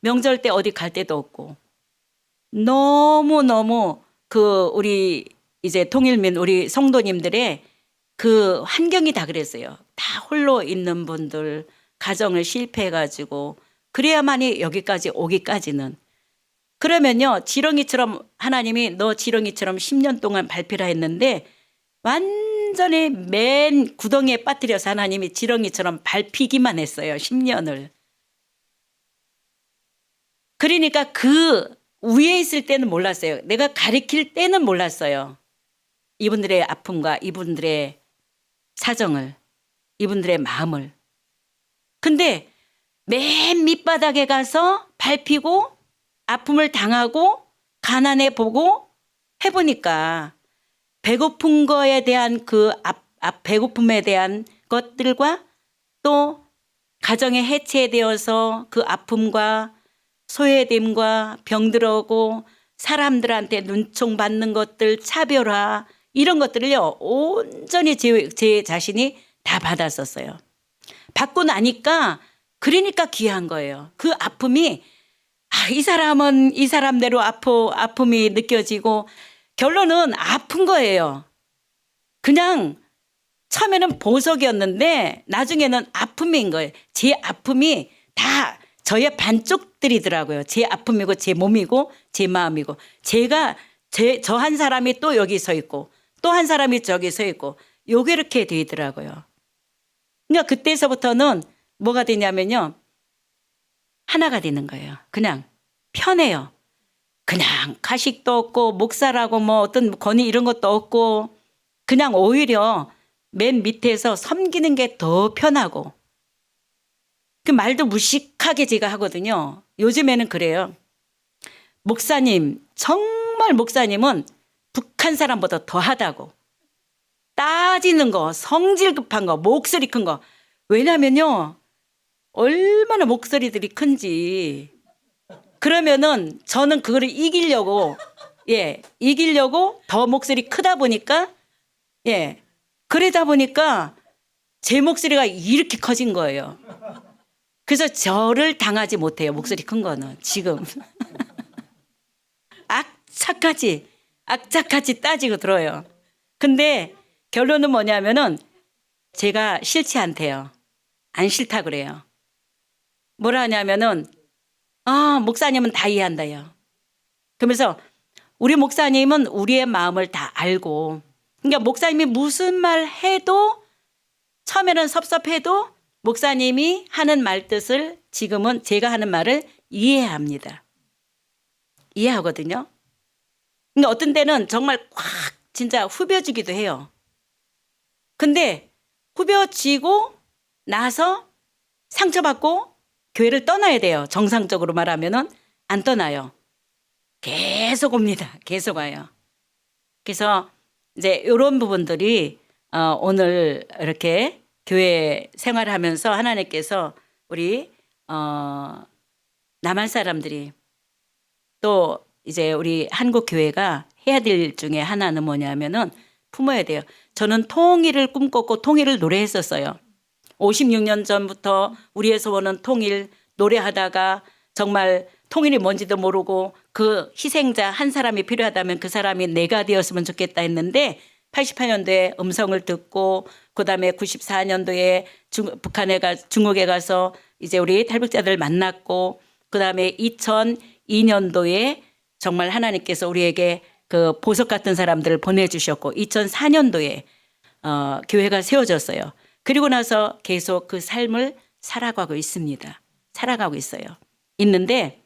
명절 때 어디 갈 데도 없고 너무너무 우리 이제 통일민 우리 성도님들의 그 환경이 다 그랬어요. 다 홀로 있는 분들 가정을 실패해가지고 그래야만이 여기까지 오기까지는. 그러면요. 지렁이처럼 하나님이 너 지렁이처럼 10년 동안 밟히라 했는데 완전히 맨 구덩이에 빠뜨려서 하나님이 지렁이처럼 밟히기만 했어요. 10년을. 그러니까 그 위에 있을 때는 몰랐어요. 내가 가리킬 때는 몰랐어요. 이분들의 아픔과 이분들의 사정을, 이분들의 마음을. 근데 맨 밑바닥에 가서 밟히고 아픔을 당하고 가난해 보고 해보니까 배고픈 거에 대한 배고픔에 대한 것들과 또 가정의 해체되어서 그 아픔과 소외됨과 병들어오고 사람들한테 눈총 받는 것들 차별화 이런 것들을요 온전히 제 자신이 다 받았었어요. 받고 나니까 그러니까 귀한 거예요. 그 아픔이 이 사람은 이 사람대로 아픔이 느껴지고 결론은 아픈 거예요. 그냥 처음에는 보석이었는데 나중에는 아픔인 거예요. 제 아픔이 다 저의 반쪽들이더라고요. 제 아픔이고 제 몸이고 제 마음이고 저 한 사람이 또 여기 서 있고 또 한 사람이 저기 서 있고 요게 이렇게 되더라고요. 그러니까 그때서부터는 뭐가 되냐면요. 하나가 되는 거예요. 그냥 편해요. 그냥 가식도 없고 목사라고 뭐 어떤 권위 이런 것도 없고 그냥 오히려 맨 밑에서 섬기는 게 더 편하고 그 말도 무식하게 제가 하거든요. 요즘에는 그래요. 목사님 정말 목사님은 북한 사람보다 더하다고 따지는 거, 성질 급한 거, 목소리 큰 거. 왜냐면요, 얼마나 목소리들이 큰지. 그러면은 저는 그거를 이기려고, 이기려고 더 목소리 크다 보니까, 그러다 보니까 제 목소리가 이렇게 커진 거예요. 그래서 저를 당하지 못해요. 목소리 큰 거는 지금. 악착같이 따지고 들어요. 근데 결론은 뭐냐면은 제가 싫지 않대요. 안 싫다 그래요. 뭐라 하냐면은 목사님은 다 이해한다요. 그러면서 우리 목사님은 우리의 마음을 다 알고, 그러니까 목사님이 무슨 말 해도 처음에는 섭섭해도 목사님이 하는 말 뜻을 지금은 제가 하는 말을 이해합니다. 이해하거든요. 근데 어떤 때는 정말 꽉 진짜 후벼지기도 해요. 근데 후벼지고 나서 상처받고 교회를 떠나야 돼요. 정상적으로 말하면은 안 떠나요. 계속 옵니다. 계속 와요. 그래서 이제 이런 부분들이 오늘 이렇게 교회 생활하면서 하나님께서 우리 남한 사람들이 또 이제 우리 한국 교회가 해야 될 일 중에 하나는 뭐냐면은 품어야 돼요. 저는 통일을 꿈꿨고 통일을 노래했었어요. 56년 전부터 우리의 소원은 통일 노래하다가 정말 통일이 뭔지도 모르고 그 희생자 한 사람이 필요하다면 그 사람이 내가 되었으면 좋겠다 했는데 88년도에 음성을 듣고 그다음에 94년도에 중국에 가서 이제 우리 탈북자들 만났고 그다음에 2002년도에 정말 하나님께서 우리에게 그 보석 같은 사람들을 보내주셨고 2004년도에 교회가 세워졌어요. 그리고 나서 계속 그 삶을 살아가고 있습니다. 살아가고 있어요. 있는데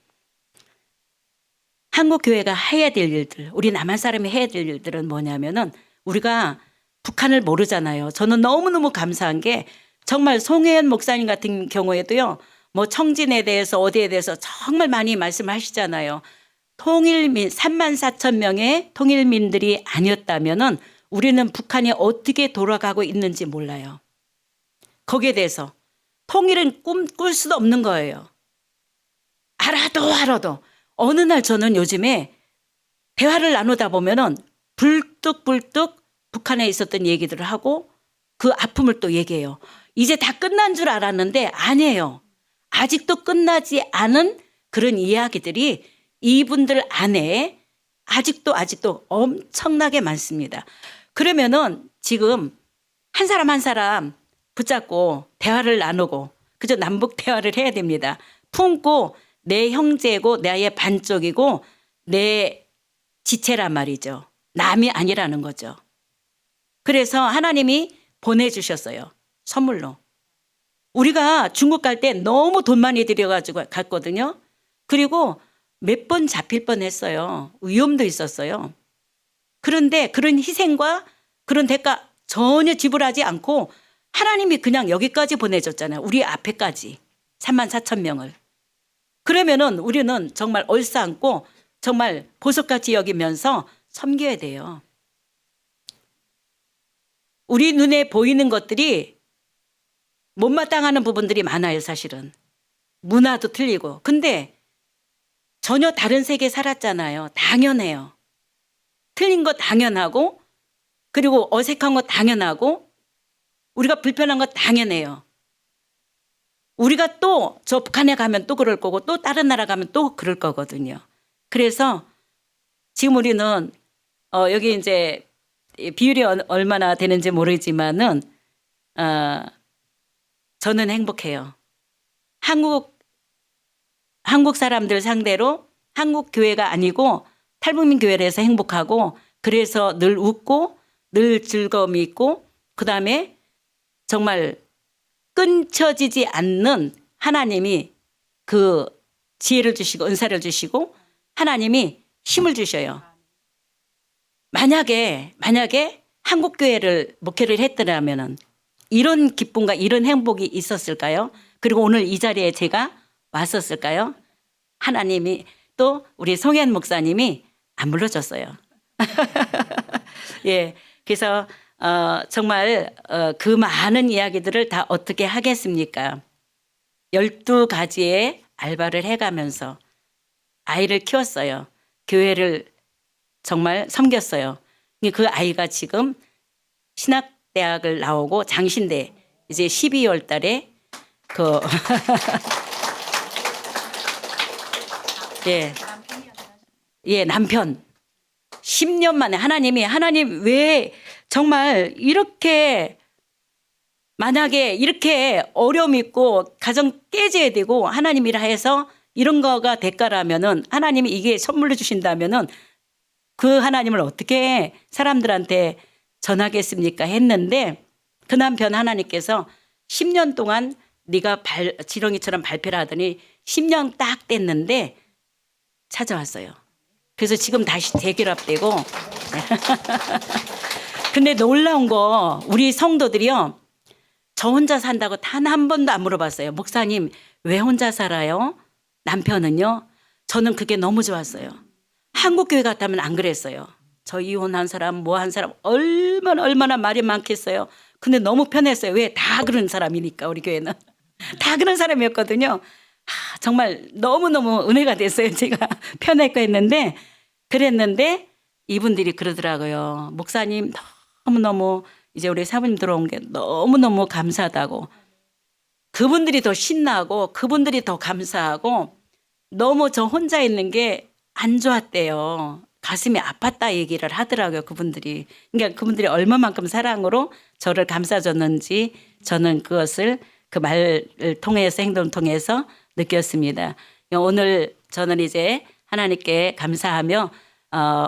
한국 교회가 해야 될 일들, 우리 남한 사람이 해야 될 일들은 뭐냐면은 우리가 북한을 모르잖아요. 저는 너무너무 감사한 게 정말 송혜연 목사님 같은 경우에도요. 뭐 청진에 대해서 어디에 대해서 정말 많이 말씀하시잖아요. 통일민 34,000명의 통일민들이 아니었다면은 우리는 북한이 어떻게 돌아가고 있는지 몰라요. 거기에 대해서 통일은 꿈꿀 수도 없는 거예요. 알아도 어느 날 저는 요즘에 대화를 나누다 보면은 불뚝불뚝 북한에 있었던 얘기들을 하고 그 아픔을 또 얘기해요. 이제 다 끝난 줄 알았는데 아니에요. 아직도 끝나지 않은 그런 이야기들이 이분들 안에 아직도 엄청나게 많습니다. 그러면은 지금 한 사람 한 사람 붙잡고 대화를 나누고 그저 남북 대화를 해야 됩니다. 품고 내 형제고 나의 반쪽이고 내 지체란 말이죠. 남이 아니라는 거죠. 그래서 하나님이 보내주셨어요. 선물로. 우리가 중국 갈 때 너무 돈 많이 들여가지고 갔거든요. 그리고 몇 번 잡힐 뻔했어요. 위험도 있었어요. 그런데 그런 희생과 그런 대가 전혀 지불하지 않고 하나님이 그냥 여기까지 보내줬잖아요. 우리 앞에까지 34,000명을. 그러면은 우리는 정말 얼싸안고 정말 보석같이 여기면서 섬겨야 돼요. 우리 눈에 보이는 것들이 못마땅하는 부분들이 많아요, 사실은. 문화도 틀리고. 근데 전혀 다른 세계에 살았잖아요. 당연해요. 틀린 거 당연하고 그리고 어색한 거 당연하고 우리가 불편한 거 당연해요. 우리가 또 저 북한에 가면 또 그럴 거고 또 다른 나라 가면 또 그럴 거거든요. 그래서 지금 우리는 여기 이제 비율이 얼마나 되는지 모르지만은 저는 행복해요. 한국 사람들 상대로 한국 교회가 아니고 탈북민 교회를 해서 행복하고 그래서 늘 웃고 늘 즐거움이 있고 그다음에 정말 끊쳐지지 않는 하나님이 그 지혜를 주시고 은사를 주시고 하나님이 힘을 주셔요. 만약에 한국 교회를 목회를 했더라면은 이런 기쁨과 이런 행복이 있었을까요? 그리고 오늘 이 자리에 제가 왔었을까요? 하나님이 또 우리 송현 목사님이 안 불러줬어요. 예, 그래서 정말 그 많은 이야기들을 다 어떻게 하겠습니까? 12가지의 알바를 해가면서 아이를 키웠어요. 교회를 정말 섬겼어요. 그 아이가 지금 신학대학을 나오고 장신대 이제 12월 달에 그 예, 남편 10년 만에 하나님 왜 정말 이렇게 만약에 이렇게 어려움 있고 가정 깨져야 되고 하나님이라 해서 이런 거가 대가라면은 하나님이 이게 선물로 주신다면은 그 하나님을 어떻게 사람들한테 전하겠습니까 했는데 그 남편 하나님께서 10년 동안 네가 지렁이처럼 발표를 하더니 10년 딱 됐는데 찾아왔어요. 그래서 지금 다시 재결합되고 근데 놀라운 거 우리 성도들이요. 저 혼자 산다고 단 한 번도 안 물어봤어요. 목사님 왜 혼자 살아요? 남편은요? 저는 그게 너무 좋았어요. 한국 교회 같다면 안 그랬어요. 저 이혼한 사람 뭐 한 사람 얼마나 말이 많겠어요. 근데 너무 편했어요. 왜? 다 그런 사람이니까 우리 교회는. 다 그런 사람이었거든요. 정말 너무너무 은혜가 됐어요. 제가 편했고 했는데 그랬는데 이분들이 그러더라고요. 목사님 너무너무 이제 우리 사모님 들어온 게 너무너무 감사하다고. 그분들이 더 신나고 그분들이 더 감사하고 너무 저 혼자 있는 게 안 좋았대요. 가슴이 아팠다 얘기를 하더라고요. 그분들이. 그러니까 그분들이 얼마만큼 사랑으로 저를 감싸줬는지 저는 그것을 그 말을 통해서 행동을 통해서 느꼈습니다. 오늘 저는 이제 하나님께 감사하며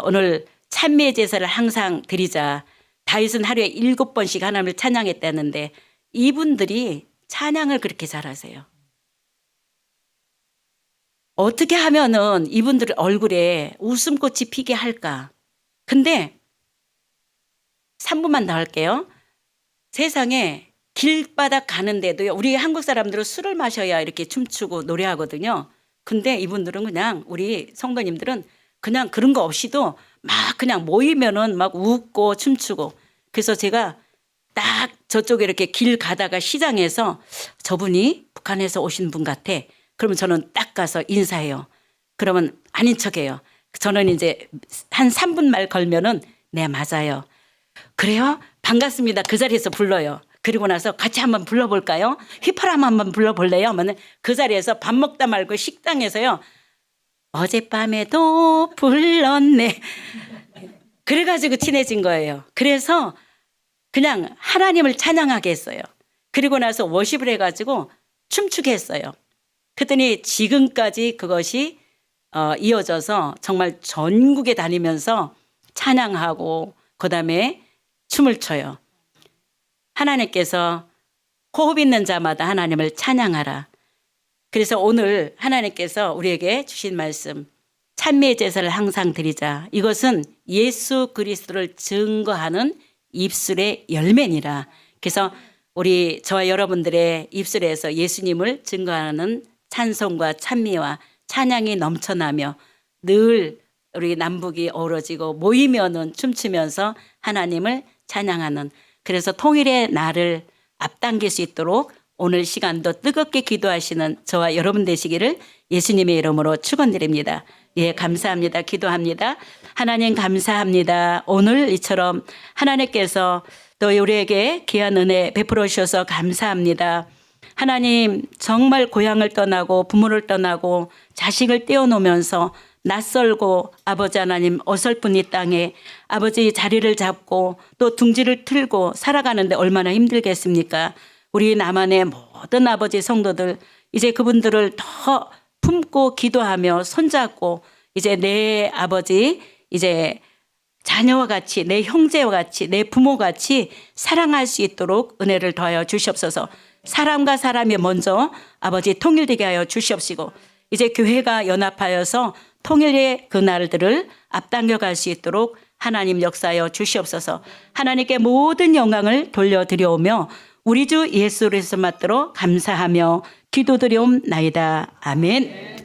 오늘 찬미의 제사를 항상 드리자. 다윗은 하루에 7번씩 하나님을 찬양했다는데 이분들이 찬양을 그렇게 잘하세요. 어떻게 하면은 이분들 얼굴에 웃음꽃이 피게 할까? 근데 3분만 더 할게요. 세상에 길바닥 가는데도요. 우리 한국 사람들은 술을 마셔야 이렇게 춤추고 노래하거든요. 근데 이분들은 그냥 우리 성도님들은 그냥 그런 거 없이도 막 그냥 모이면은 막 웃고 춤추고. 그래서 제가 딱 저쪽에 이렇게 길 가다가 시장에서 저분이 북한에서 오신 분 같아. 그러면 저는 딱 가서 인사해요. 그러면 아닌 척해요. 저는 이제 한 3분 말 걸면은 네 맞아요. 그래요? 반갑습니다. 그 자리에서 불러요. 그리고 나서 같이 한번 불러볼까요? 휘파람 한번 불러볼래요? 하면 그 자리에서 밥 먹다 말고 식당에서요. 어젯밤에도 불렀네. 그래가지고 친해진 거예요. 그래서 그냥 하나님을 찬양하게 했어요. 그리고 나서 워십을 해가지고 춤추게 했어요. 그랬더니 지금까지 그것이 이어져서 정말 전국에 다니면서 찬양하고 그다음에 춤을 춰요. 하나님께서 호흡 있는 자마다 하나님을 찬양하라. 그래서 오늘 하나님께서 우리에게 주신 말씀 찬미의 제사를 항상 드리자. 이것은 예수 그리스도를 증거하는 입술의 열매니라. 그래서 우리 저와 여러분들의 입술에서 예수님을 증거하는 찬송과 찬미와 찬양이 넘쳐나며 늘 우리 남북이 어우러지고 모이면은 춤추면서 하나님을 찬양하는 그래서 통일의 날을 앞당길 수 있도록 오늘 시간도 뜨겁게 기도하시는 저와 여러분 되시기를 예수님의 이름으로 축원드립니다. 예, 감사합니다. 기도합니다. 하나님 감사합니다. 오늘 이처럼 하나님께서 또 우리에게 귀한 은혜 베풀어 주셔서 감사합니다. 하나님 정말 고향을 떠나고 부모를 떠나고 자식을 떼어놓으면서 낯설고 아버지 하나님 어설픈 이 땅에 아버지 자리를 잡고 또 둥지를 틀고 살아가는데 얼마나 힘들겠습니까? 우리 남한의 모든 아버지 성도들 이제 그분들을 더 품고 기도하며 손잡고 이제 내 아버지 이제 자녀와 같이 내 형제와 같이 내 부모 같이 사랑할 수 있도록 은혜를 더하여 주시옵소서. 사람과 사람이 먼저 아버지 통일되게 하여 주시옵시고 이제 교회가 연합하여서 통일의 그 날들을 앞당겨 갈 수 있도록 하나님 역사하여 주시옵소서. 하나님께 모든 영광을 돌려드려오며 우리 주 예수 그리스도 맞도록 감사하며 기도드리옵나이다. 아멘.